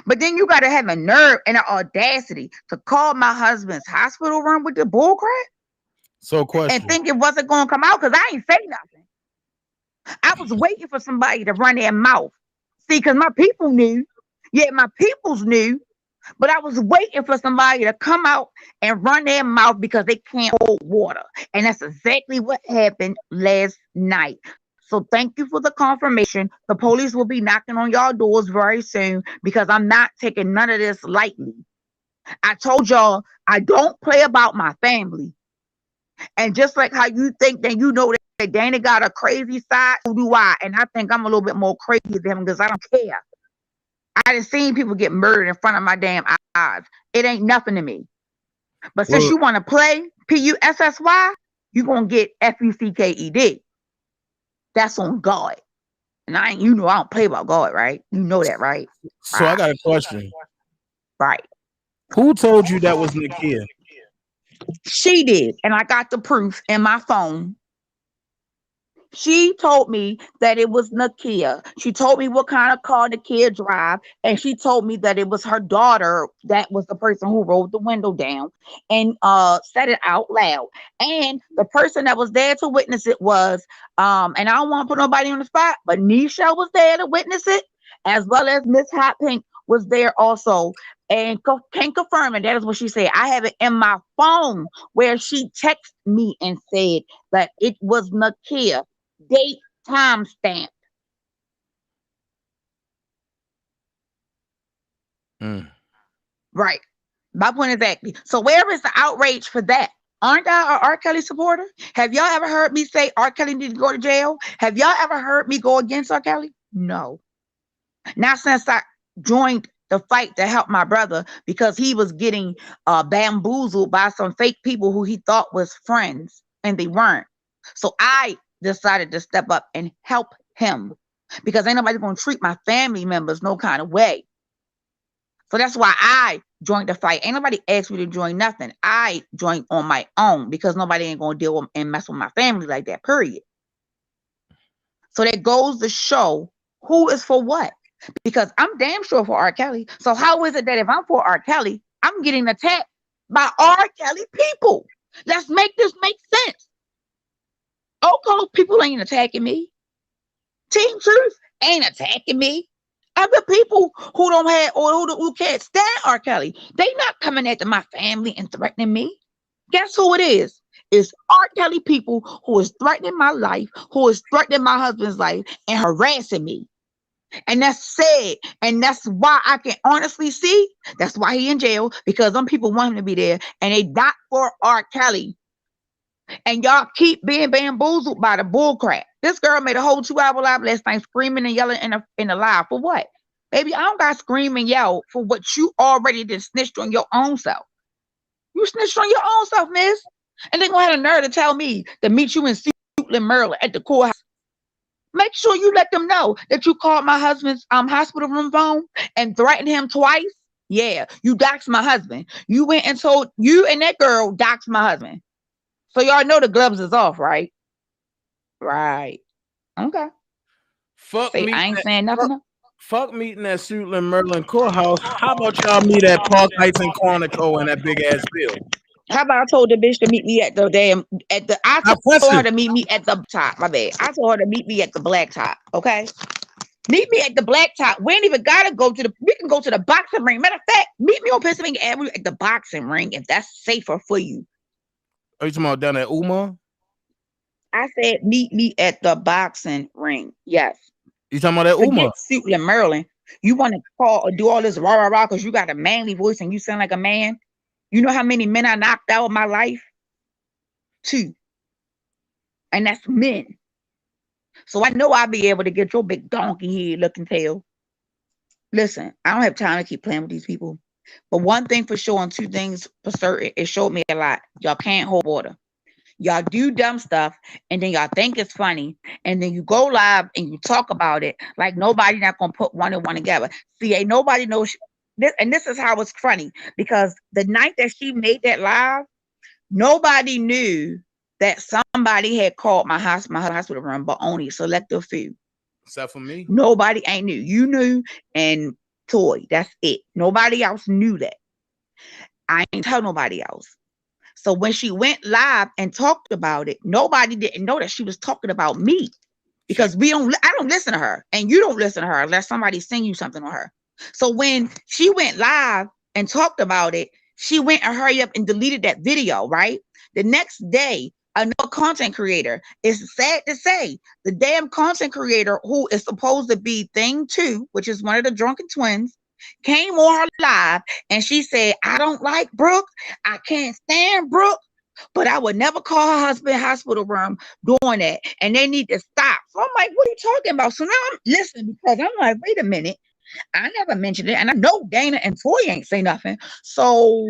But then you gotta have a nerve and an audacity to call my husband's hospital room with the bullcrap So, and question. think it wasn't gonna come out, because I ain't say nothing. I was waiting for somebody to run their mouth. See, because my people knew. Yeah, my peoples knew. But I was waiting for somebody to come out and run their mouth because they can't hold water. And that's exactly what happened last night. So thank you for the confirmation. The police will be knocking on y'all doors very soon because I'm not taking none of this lightly. I told y'all I don't play about my family. And just like how you think that you know that Dana got a crazy side, so do I. And I think I'm a little bit more crazy than him because I don't care. I done seen people get murdered in front of my damn eyes. It ain't nothing to me. But since Well, you want to play PUSSY, you gonna get FUCKED. That's on God. And I don't play about God, right? You know that, right? so I got a question. Right. Who told you that was Nakia? She did. And I got the proof in my phone. She told me that it was Nakia. She told me what kind of car Nakia drive, and she told me that it was her daughter that was the person who rolled the window down and said it out loud. And the person that was there to witness it was and I don't want to put nobody on the spot, but Nisha was there to witness it, as well as Miss Hot Pink was there also. And can confirm, and that is what she said. I have it in my phone where she texted me and said that it was Nakia. Date, time stamp. Right. My point exactly. So where is the outrage for that? Aren't I an R. Kelly supporter? Have y'all ever heard me say R. Kelly need to go to jail? Have y'all ever heard me go against R. Kelly? No. Not since I joined the fight to help my brother because he was getting bamboozled by some fake people who he thought was friends and they weren't. So I decided to step up and help him because ain't nobody gonna treat my family members no kind of way. So that's why I joined the fight. Ain't nobody asked me to join nothing. I joined on my own because nobody ain't gonna deal with and mess with my family like that, period. So that goes to show who is for what. Because I'm damn sure for R. Kelly. So how is it that if I'm for R. Kelly, I'm getting attacked by R. Kelly people? Let's make this make sense. Okay, people ain't attacking me. Team Truth ain't attacking me. Other people who don't have or who can't stand R. Kelly, they not coming after my family and threatening me. Guess who it is? It's R. Kelly people who is threatening my life, who is threatening my husband's life and harassing me. And that's sad. And that's why I can honestly see that's why he in jail, because some people want him to be there and they not for R. Kelly. And y'all keep being bamboozled by the bullcrap. This girl made a whole 2-hour live last night screaming and yelling in the live. For what? Baby, I don't got to scream and yell for what you already did snitched on your own self. You snitched on your own self, miss. And then gonna have the nerve to tell me to meet you in Suitland, Maryland at the courthouse. Make sure you let them know that you called my husband's hospital room phone and threatened him twice. Yeah, you doxed my husband. You went and told you and that girl doxed my husband. So y'all know the gloves is off, right? Right. Okay. Fuck See, I meeting ain't at saying nothing. fuck meeting at Suitland Merlin Courthouse. How about y'all meet at Park Heights and Quantico in that big ass bill? How about I told the bitch to meet me at the I Now, told her question. to meet me at the top. My bad. I told her to meet me at the black top. Okay. Meet me at the black top. We ain't even gotta go to we can go to the boxing ring. Matter of fact, meet me on Pennsylvania Avenue at the boxing ring if that's safer for you. Are you talking about down at Uma? I said meet me at the boxing ring. Yes. You talking about that Forget Uma? Suitland, Maryland. You want to call or do all this rah rah rah because you got a manly voice and you sound like a man. You know how many men I knocked out in my life? 2. And that's men. So I know I'll be able to get your big donkey head looking tail. Listen, I don't have time to keep playing with these people. But one thing for sure and 2 things for certain, it showed me a lot. Y'all can't hold water. Y'all do dumb stuff, and then y'all think it's funny, and then you go live and you talk about it like nobody not gonna put one and one together. See, ain't nobody knows this, and this is how it's funny because the night that she made that live, nobody knew that somebody had called my hospital room, but only Selective few. Except for me. Nobody ain't knew. You knew, and Toy. That's it. Nobody else knew that. I ain't tell nobody else. So when she went live and talked about it, nobody didn't know that she was talking about me because I don't listen to her, and you don't listen to her unless somebody send you something on her. So when she went live and talked about it, she went and hurry up and deleted that video, right? The next day, another content creator, it's sad to say, the damn content creator who is supposed to be Thing 2, which is one of the drunken twins, came on her live and she said, I don't like Brooke. I can't stand Brooke, but I would never call her husband hospital room doing that. And they need to stop. So I'm like, what are you talking about? So now I'm listening because I'm like, wait a minute. I never mentioned it. And I know Dana and Toy ain't say nothing. So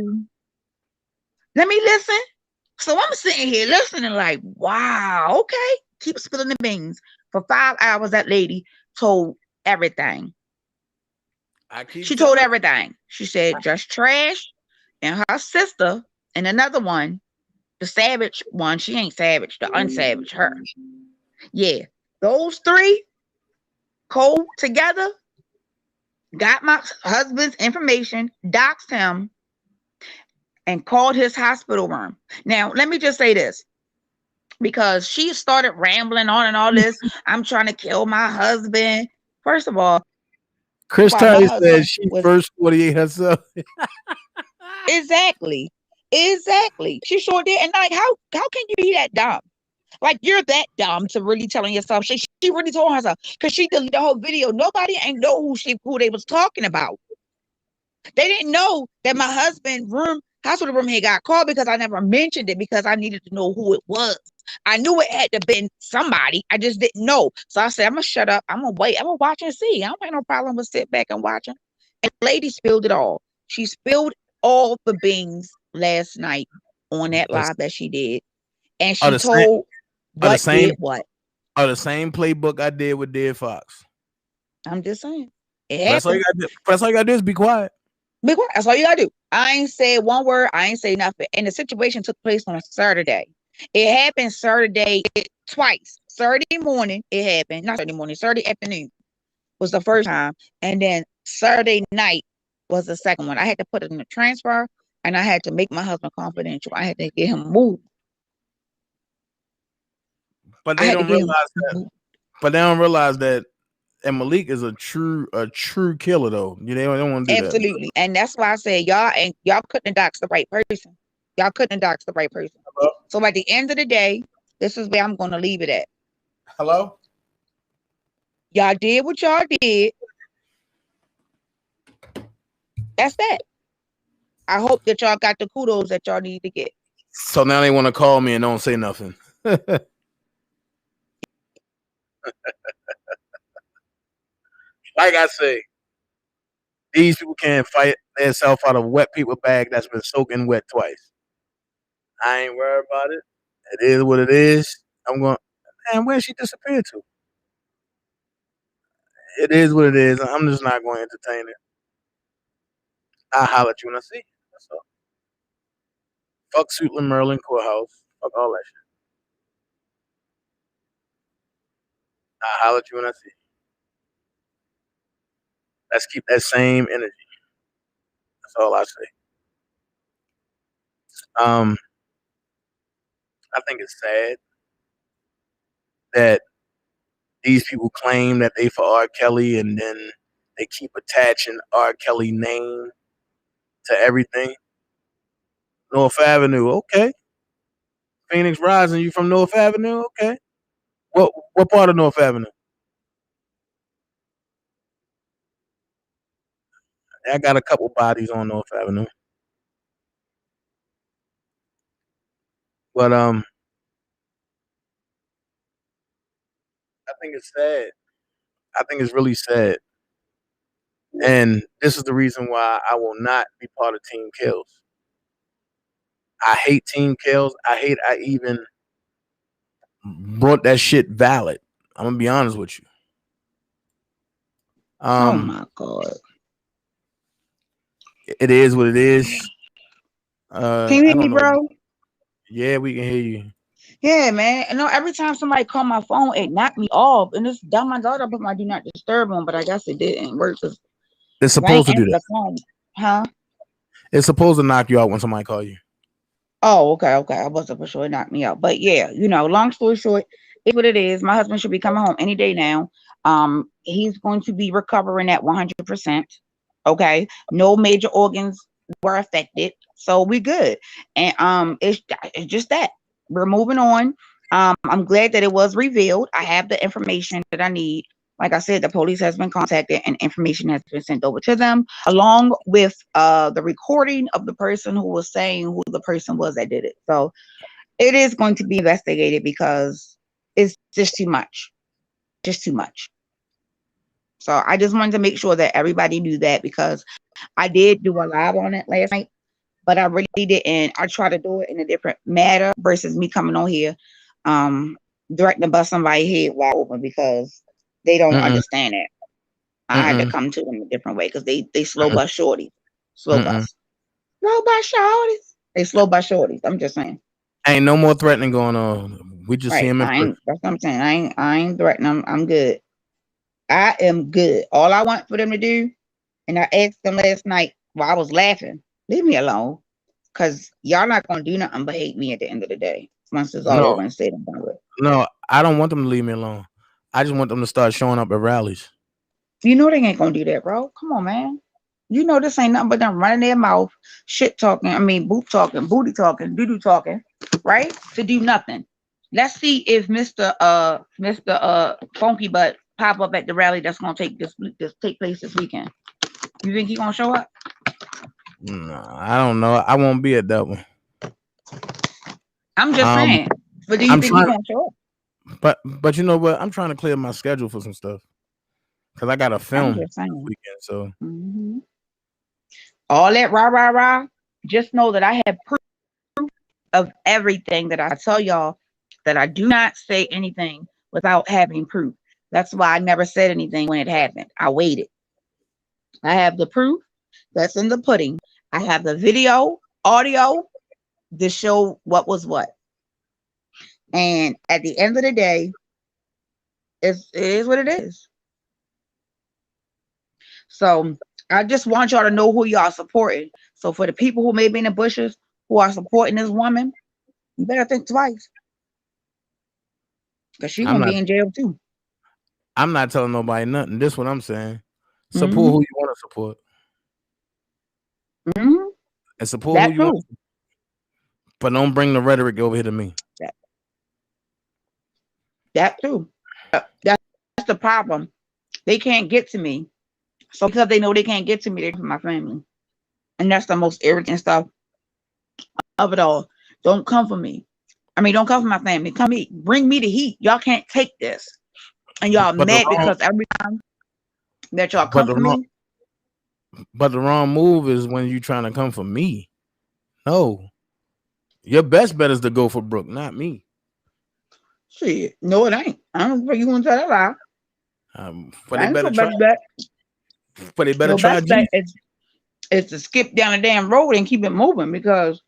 let me listen. So I'm sitting here listening like, wow, okay. Keep spilling the beans. For 5 hours, that lady told everything. She told everything. She said just trash, and her sister and another one, the savage one. She ain't savage, the unsavage, her. Yeah, those three cold together got my husband's information, doxed him, and called his hospital room. Now, let me just say this, because she started rambling on and all this. I'm trying to kill my husband. First of all, Chris Terry said she first 48 herself. Exactly. She sure did. And like, how can you be that dumb? Like, you're that dumb to really telling yourself. She really told herself because she deleted the whole video. Nobody ain't know who they was talking about. They didn't know that my husband's hospital room had got called because I never mentioned it because I needed to know who it was. I knew it had to been somebody. I just didn't know. So I said, I'm gonna shut up. I'm gonna wait. I'm gonna watch and see. I don't have no problem with sit back and watching. And the lady spilled it all. She spilled all the beans last night on that live that she did. And she told what did what. The same playbook I did with Dead Fox. I'm just saying. That's all you gotta do is be quiet. Be quiet. That's all you gotta do. I ain't say one word. I ain't say nothing. And the situation took place on a Saturday. It happened Saturday twice. Saturday morning, it happened. Not Saturday morning, Saturday afternoon was the first time. And then Saturday night was the second one. I had to put it in the transfer and I had to make my husband confidential. I had to get him moved. But they don't realize that. But they don't realize that. And Malik is a true killer, though. They don't want to do that. Absolutely. And that's why I said y'all couldn't dox the right person. Y'all couldn't dox the right person. Hello? So at the end of the day, this is where I'm going to leave it at. Hello? Y'all did what y'all did. That's that. I hope that y'all got the kudos that y'all need to get. So now they want to call me and don't say nothing. Like I say, these people can't fight themselves out of wet paper bag that's been soaking wet twice. I ain't worried about it. It is what it is. I'm going, man, where she disappeared to? It is what it is. I'm just not going to entertain it. I'll holler at you when I see you. That's all. Fuck Suitland Merlin Courthouse. Fuck all that shit. I'll holler at you when I see you. Let's keep that same energy. That's all I say. I think it's sad that these people claim that they for R. Kelly and then they keep attaching R. Kelly name to everything. North Avenue, okay. Phoenix Rising, you from North Avenue? Okay. What part of North Avenue? I got a couple bodies on North Avenue. But I think it's sad. I think it's really sad. And this is the reason why I will not be part of Team Kills. I hate Team Kills. I brought that shit valid. I'm gonna be honest with you. Oh my God. It is what it is. Can you I hear me, don't know. bro? Yeah, we can hear you. Yeah, man. You know, every time somebody called my phone, it knocked me off. And it's dumb. My daughter put my do not disturb on, but I guess it didn't work because It's I ain't supposed to do answer that. the phone. Huh? It's supposed to knock you out when somebody call you. Oh, okay. I wasn't for sure it knocked me out. But yeah, long story short, it's what it is. My husband should be coming home any day now. He's going to be recovering at 100%. Okay. No major organs were affected. So we good. And it's just that. We're moving on. I'm glad that it was revealed. I have the information that I need. Like I said, the police has been contacted and information has been sent over to them, along with the recording of the person who was saying who the person was that did it. So it is going to be investigated because it's just too much. Just too much. So I just wanted to make sure that everybody knew that because I did do a live on it last night, but I really didn't. I try to do it in a different matter versus me coming on here threatening to bust somebody's head wide open because they don't Mm-mm, understand that. I had to mm-mm, come to them a different way because they slow bus shorty. Slow mm-mm. bus. Slow bus shorties. They slow bus shorties. I'm just saying. Ain't no more threatening going on. We just see Right. him in person. That's what I'm saying. I ain't threatening. I'm good. I am good. All I want for them to do, and I asked them last night while I was laughing, leave me alone. Cause y'all not gonna do nothing but hate me at the end of the day. Once it's all No, over and said and done with. no, I don't want them to leave me alone. I just want them to start showing up at rallies. You know they ain't gonna do that, bro. Come on, man. You know this ain't nothing but them running their mouth, shit talking, boot talking, booty talking, doo-doo talking, right? To do nothing. Let's see if Mr. Funky Butt pop up at the rally that's gonna take place this weekend. You think he gonna show up? No, I don't know. I won't be at that one. I'm just Um, saying. But do you I'm think he trying, gonna show up? but you know what? I'm trying to clear my schedule for some stuff because I got a I'm film just this saying. weekend. So Mhm. All that rah rah rah. Just know that I have proof of everything that I tell y'all that I do not say anything without having proof. That's why I never said anything when it happened. I waited. I have the proof that's in the pudding. I have the video, audio to show what was what. And at the end of the day, it is what it is. So I just want y'all to know who y'all supporting. So for the people who may be in the bushes who are supporting this woman, you better think twice. Because she's I'm gonna not. be in jail too. I'm not telling nobody nothing. This is what I'm saying. Support Hmm. who you want to support, Hmm. and support who That you want. too. But don't bring the rhetoric over here to me. That, that too. That's the problem. They can't get to me. So because they know they can't get to me, they're from my family. And that's the most irritating stuff of it all. Don't come for me. Don't come for my family. Come me. Bring me the heat. Y'all can't take this. And y'all But the mad wrong, because every time that y'all but come the for wrong, me, but the wrong move is when you trying to come for me. No, your best bet is to go for Brooke, not me. shit. No, it ain't. I don't think you gonna tell that lie. But they That ain't better your try. best bet. But they better Your try best bet G. is to skip down the damn road and keep it moving because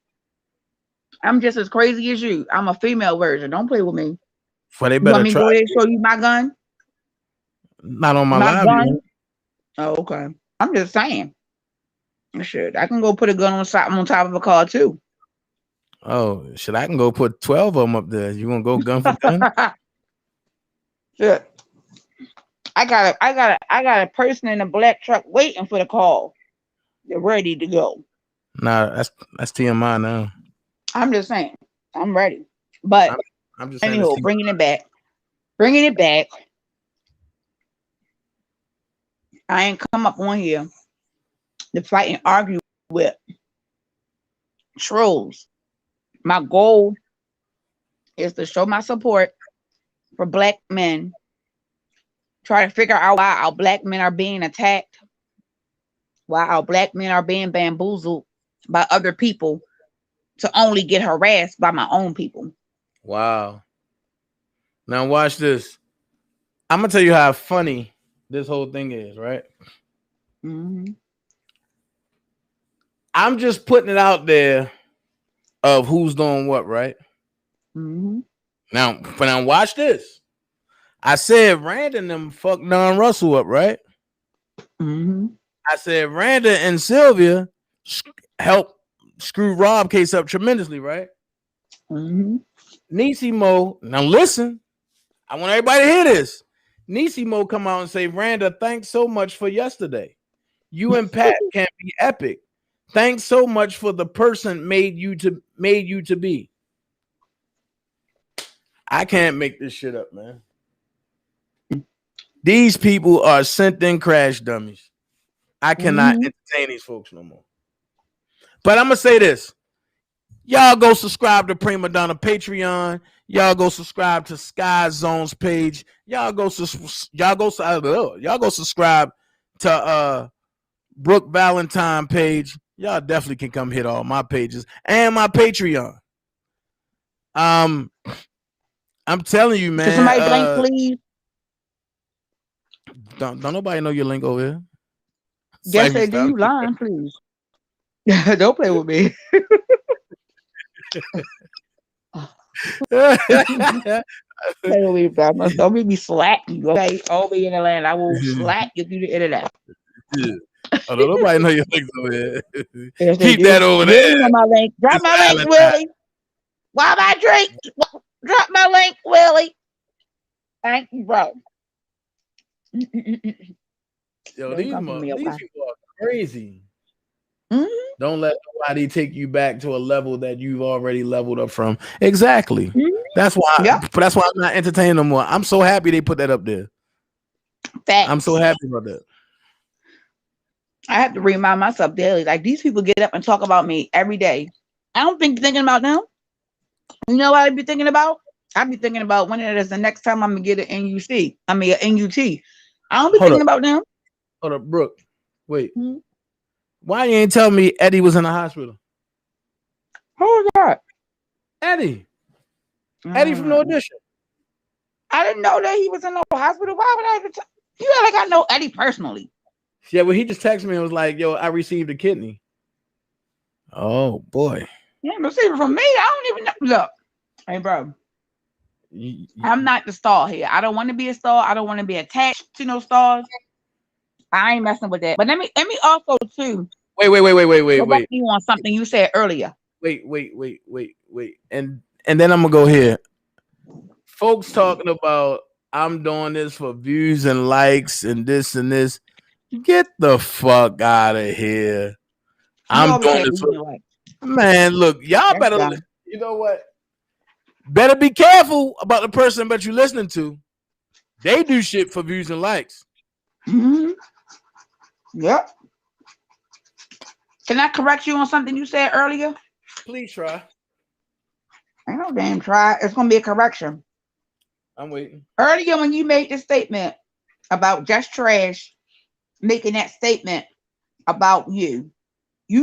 I'm just as crazy as you. I'm a female version. Don't play with me. But they You want better me to try go there and G. show you my gun? Not on my My live. You gun? won't. Oh, okay. I'm just saying. Shit, I can go put a gun on top of a car too. Oh shit! I can go put 12 of them up there. You gonna go gun for gun? Shit. I got a person in a black truck waiting for the call. They're ready to go. Nah, that's TMI now. I'm just saying. I'm ready. But I'm, I'm just saying it's anyhow, TMI. bringing it back. Bringing it back. I ain't come up on here to fight and argue with trolls. My goal is to show my support for black men. Try to figure out why our black men are being attacked, why our black men are being bamboozled by other people to only get harassed by my own people. Wow. Now watch this. I'm gonna tell you how funny this whole thing is, right? Mm-hmm. I'm just putting it out there of who's doing what, right? Mm-hmm. Now watch this. I said Rand and them fucked Don Russell up, right? Mm-hmm. I said Randa and Sylvia helped screw Rob case up tremendously, right? Mm-hmm. Niecy Mo, now listen, I want everybody to hear this. Niecy Mo come out and say, Randa, thanks so much for yesterday. You and Pat can be epic. Thanks so much for the person made you to be. I can't make this shit up, man. These people are sent in crash dummies. I cannot entertain these folks no more. But I'm gonna say this. Y'all go subscribe to Prima Donna Patreon. Y'all go subscribe to Sky Zone's page. Y'all go subscribe to Brooke Valentine page. Y'all definitely can come hit all my pages and my Patreon. I'm telling you, man. Can somebody blink, please? Don't nobody know your link over here. Yes, they do. You lying, please. Don't play with me. Play with me, bro. Don't make me slap you. Okay, all the way in the land, I will slap you through the internet. Yeah. Oh, no, nobody know your links over here. Yes, Keep that over there. Drop my link. Drop my link, Willie. While I drink, drop my link, Willie. Thank you, bro. Yo, these people are crazy. Mm-hmm. Don't let nobody take you back to a level that you've already leveled up from. Exactly. Mm-hmm. That's why. That's why I'm not entertaining no more. I'm so happy they put that up there. Facts. I'm so happy about that. I have to remind myself daily. Like, these people get up and talk about me every day. I don't think thinking about them. You know what I'd be thinking about? I'd be thinking about when it is the next time I'm gonna get an NUC. I mean an NUT. I don't be thinking about them. Hold up, Brooke. Wait. Mm-hmm. Why you ain't tell me Eddie was in the hospital? Who was that? Eddie. Eddie from the audition. I didn't know that he was in the hospital. Why would I? You know, like I know Eddie personally. Yeah, well, he just texted me and was like, "Yo, I received a kidney." Oh boy. Yeah, received it from me. I don't even know. Look, hey, bro. I'm not the star here. I don't want to be a star. I don't want to be attached to no stars. I ain't messing with that. But let me also too. Wait. You on something you said earlier. Wait. And then I'm gonna go here. Folks talking about I'm doing this for views and likes and this and this. Get the fuck out of here. I'm doing this for man. Look, y'all better. You know what? Better be careful about the person that you're listening to. They do shit for views and likes. Mm-hmm. Yep. Can I correct you on something you said earlier? Please try. Ain't no damn try. It's gonna be a correction. I'm waiting. Earlier when you made the statement about Just Trash making that statement about you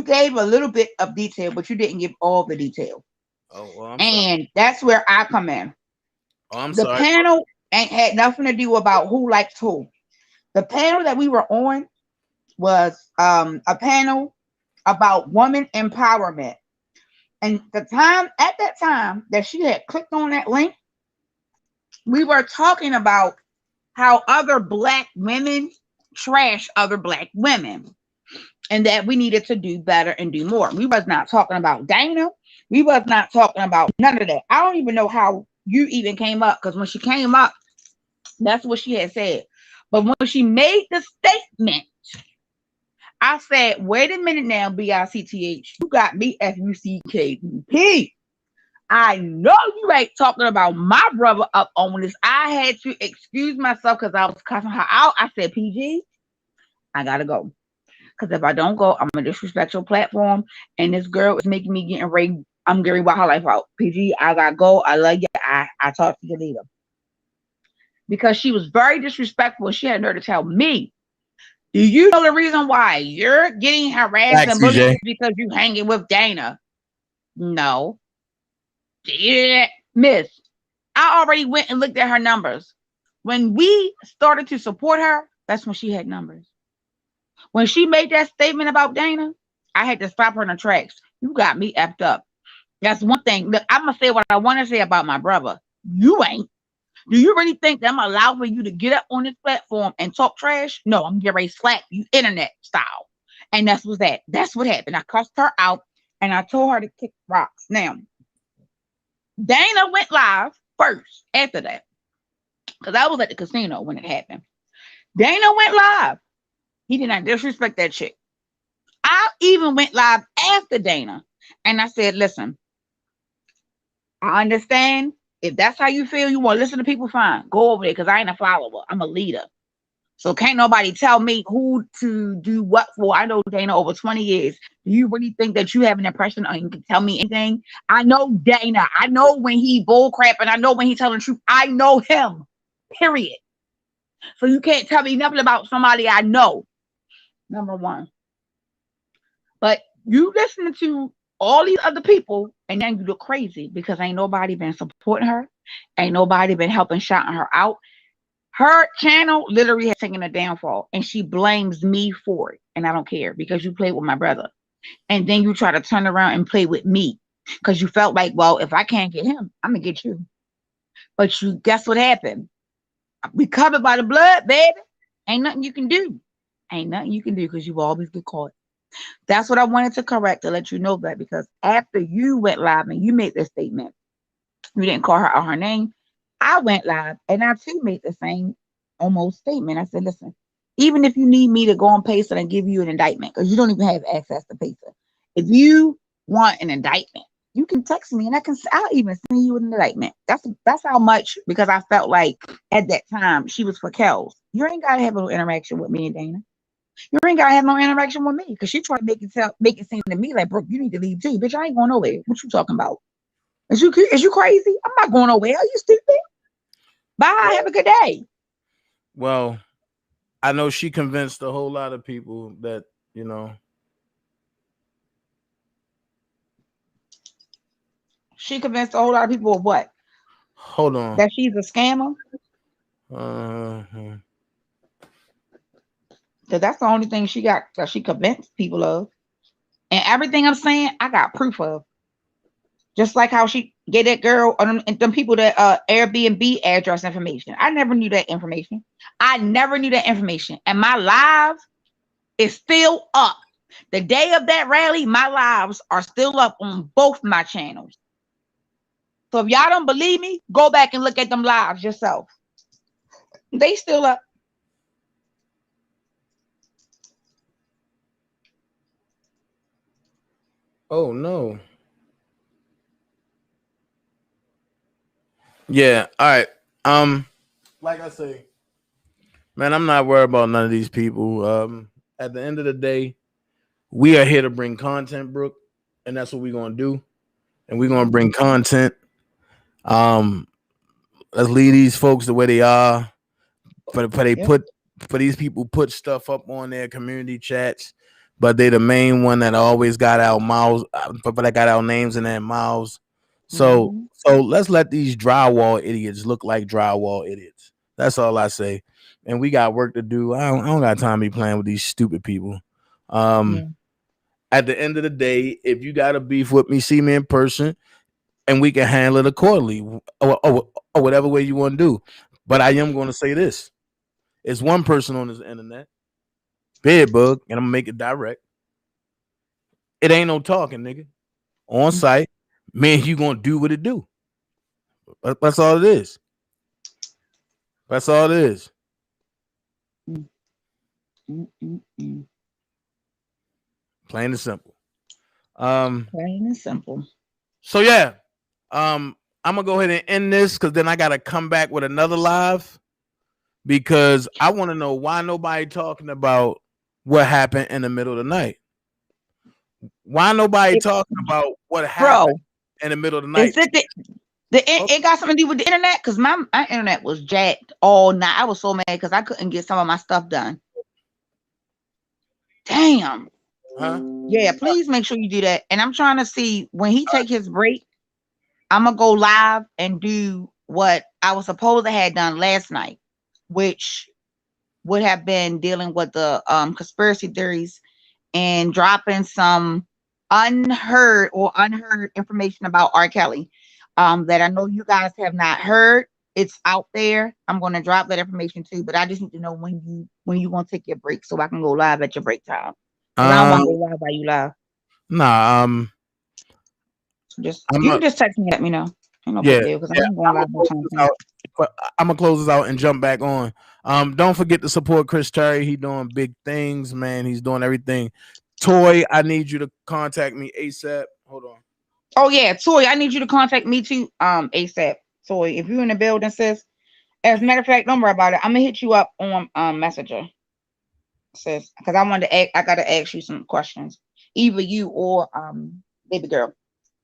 gave a little bit of detail, but you didn't give all the detail. Oh, well, and that's where I come in. Oh, I'm sorry. The panel ain't had nothing to do about who likes who. The panel that we were on was a panel about woman empowerment. And at that time that she had clicked on that link, we were talking about how other Black women trash other Black women and that we needed to do better and do more. We was not talking about Dana. We was not talking about none of that. I don't even know how you even came up, because when she came up, that's what she had said. But when she made the statement, I said, wait a minute now, BICTH. You got me FUCKP. I know you ain't talking about my brother up on this. I had to excuse myself because I was cussing her out. I said, PG, I gotta go. Because if I don't go, I'm gonna disrespect your platform. And this girl is making me getting ready. I'm getting ready her life out. PG, I gotta go. I love you. I talk to you later. Because she was very disrespectful. She had nerve to tell me, do you know the reason why you're getting harassed and bullied because you hanging with Dana? No. Yeah, miss. I already went and looked at her numbers. When we started to support her, that's when she had numbers. When she made that statement about Dana, I had to stop her in her tracks. You got me effed up. That's one thing. Look, I'm gonna say what I want to say about my brother. You ain't. Do you really think that I'm gonna allow for you to get up on this platform and talk trash? No, I'm gonna slap you internet style. And that's what that. That's what happened. I cussed her out and I told her to kick rocks. Now, Dana went live first after that. Because I was at the casino when it happened. Dana went live. He did not disrespect that chick. I even went live after Dana. And I said, listen, I understand. If that's how you feel, you want to listen to people, fine. Go over there because I ain't a follower. I'm a leader. So can't nobody tell me who to do what for. I know Dana over 20 years. Do you really think that you have an impression or you can tell me anything? I know Dana. I know when he bull crap and I know when he telling the truth. I know him. Period. So you can't tell me nothing about somebody I know. Number one. But you listening to all these other people and then you look crazy because ain't nobody been supporting her. Ain't nobody been helping shouting her out. Her channel literally has taken a downfall and she blames me for it. And I don't care because you played with my brother. And then you try to turn around and play with me because you felt like, well, if I can't get him, I'm going to get you. But you guess what happened? We covered by the blood, baby. Ain't nothing you can do. Ain't nothing you can do because you will always get caught. That's what I wanted to correct to let you know that because after you went live and you made this statement, you didn't call her out her name. I went live and I too made the same almost statement. I said, listen, even if you need me to go on Pacer and give you an indictment, because you don't even have access to Pacer. If you want an indictment, you can text me and I'll even send you an indictment. That's how much, because I felt like at that time she was for Kels. You ain't gotta have no interaction with me and Dana. You ain't gotta have no interaction with me because she tried to make it seem to me like, Brooke, you need to leave too. Bitch, I ain't going nowhere. What you talking about? Is you crazy? I'm not going nowhere. Are you stupid? Bye. Have a good day. Well, I know she convinced a whole lot of people that, you know. She convinced a whole lot of people of what? Hold on. That she's a scammer? Because that's the only thing she got that she convinced people of. And everything I'm saying, I got proof of. Just like how she gave that girl and them people that Airbnb address information. I never knew that information. And my live is still up. The day of that rally, my lives are still up on both my channels. So if y'all don't believe me, go back and look at them lives yourself. They still up. Oh no. Yeah, all right. Like I say, man, I'm not worried about none of these people. At the end of the day, we are here to bring content, Brooke, and that's what we're gonna do. And we're gonna bring content. Let's leave these folks the way they are. For these people put stuff up on their community chats, but they the main one that always got our mouths, but that got our names in their mouths. So let's let these drywall idiots look like drywall idiots. That's all I say. And we got work to do. I don't got time to be playing with these stupid people. At the end of the day, if you got a beef with me, see me in person, and we can handle it accordingly, or whatever way you want to do. But I am going to say this: it's one person on this internet, Bedbug, and I'm gonna make it direct. It ain't no talking, nigga. On site, man, you gonna do what it do. That's all it is. That's all it is. Plain and simple. Plain and simple. So yeah, I'm gonna go ahead and end this because then I gotta come back with another live because I want to know why nobody talking about what happened in the middle of the night. Why nobody talking about what happened in the middle of the night? Is it got something to do with the internet? Because my internet was jacked all night. I was so mad because I couldn't get some of my stuff done. Damn. Huh? Yeah, please make sure you do that. And I'm trying to see when he take his break, I'm gonna go live and do what I was supposed to have done last night, which would have been dealing with the conspiracy theories and dropping some unheard information about R. Kelly that I know you guys have not heard. It's out there. I'm going to drop that information too, but I just need to know when you going to take your break so I can go live at your break time. Because I don't want to go live while you live. Nah, You can just text me and let me know. Ain't no yeah, big deal because yeah. I'm going live no time soon. I'm gonna close this out and jump back on. Don't forget to support Chris Terry. He doing big things, man. He's doing everything. Toy, I need you to contact me ASAP. Hold on. Oh yeah, Toy, I need you to contact me too. ASAP. Toy, if you're in the building, sis. As a matter of fact, don't worry about it. I'm gonna hit you up on Messenger, sis, because I gotta ask you some questions. Either you or baby girl.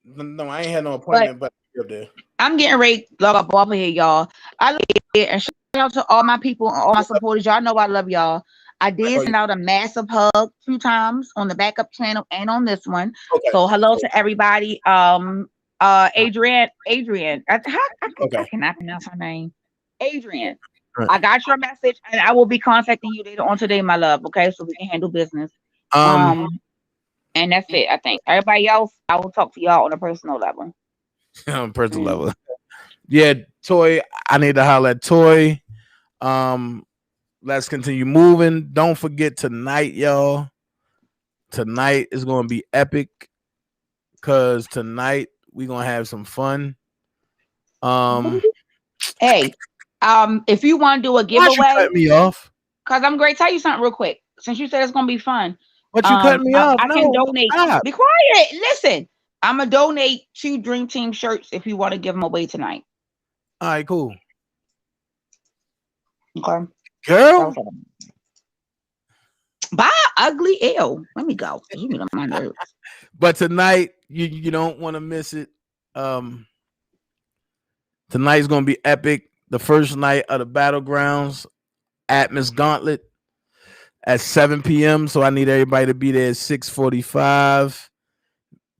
No, I ain't had no appointment, but up there. I'm getting ready to log up off of here, y'all. I love it and shout out to all my people and all my supporters. Y'all know I love y'all. I did send out a massive hug 2 times on the backup channel and on this one. Okay. So hello to everybody. Adrian. I cannot pronounce her name. Adrian. Right. I got your message and I will be contacting you later on today, my love. Okay, so we can handle business. And that's it. I think everybody else, I will talk to y'all on a personal level. Personal level. Yeah, Toy. I need to holler at Toy. Let's continue moving. Don't forget tonight, y'all. Tonight is gonna be epic. Cause tonight we're gonna have some fun. Hey, if you want to do a giveaway, why'd you cut me off? Cause I'm going to tell you something real quick. Since you said it's gonna be fun, but you cut me off. I can donate. Stop. Be quiet. Listen, I'm gonna donate 2 Dream Team shirts if you want to give them away tonight. All right, cool. Okay, girl. Bye, ugly ew. Let me go. You get on my nerves. But tonight, you don't want to miss it. Tonight's gonna be epic. The first night of the Battlegrounds at Miss Gauntlet at 7 p.m. So I need everybody to be there at 6:45.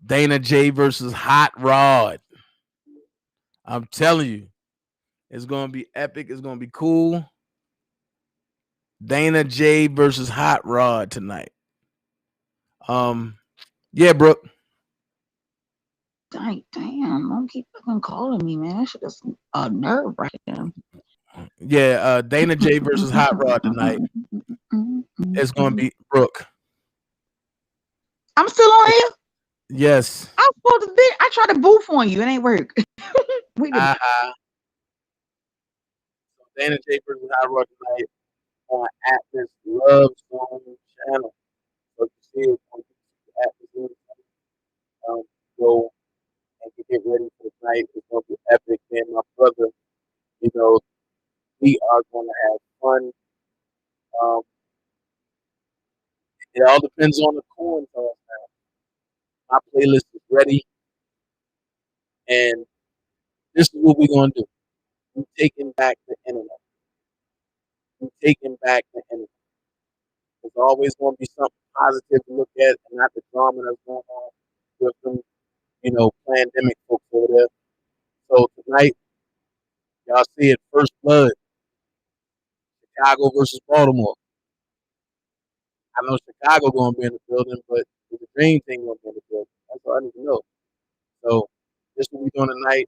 Dana J versus Hot Rod. I'm telling you, it's gonna be epic. It's gonna be cool. Dana J versus Hot Rod tonight. Yeah, Brooke. Damn, don't keep fucking calling me, man. That shit is a nerve right now. Yeah, Dana J versus Hot Rod tonight. It's gonna be Brooke. I'm still on here. Yes. I'm supposed to be. I tried to boof on you. It ain't work. Dana J versus Hot Rod tonight on Atlas Love Zone channel. So you see it on Atlas go and get ready for the night. It's gonna be epic. Me and my brother, we are gonna have fun. It all depends on the coin toss now. My playlist is ready. And this is what we're gonna do. We're taking back the internet. We're taking back the internet. There's always gonna be something positive to look at and not the drama that's going on with them, pandemic folks over there. So tonight, y'all see it, First Blood. Chicago versus Baltimore. I know Chicago gonna be in the building, but the Dream Team gonna be in the building. That's all I need to know. So this is what we're doing tonight.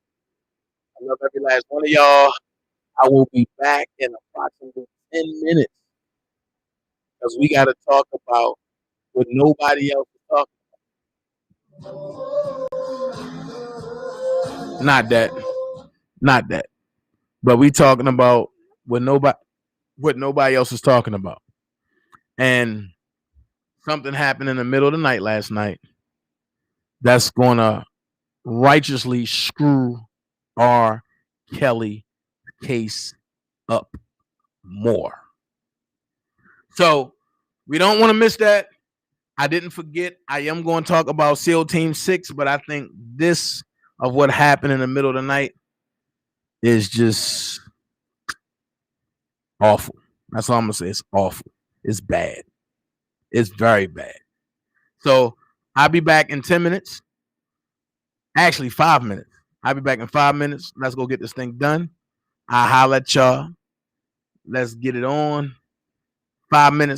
I love every last one of y'all. I will be back in approximately 10 minutes because we got to talk about what nobody else is talking about. Not that. But we talking about what nobody else is talking about. And something happened in the middle of the night last night that's going to righteously screw R. Kelly case up more. So we don't want to miss that. I didn't forget. I am going to talk about SEAL Team 6, but I think this of what happened in the middle of the night is just awful. That's all I'm going to say. It's awful. It's bad. It's very bad. So I'll be back in 10 minutes. Actually, 5 minutes. I'll be back in 5 minutes. Let's go get this thing done. I'll holler at y'all. Let's get it on. 5 minutes.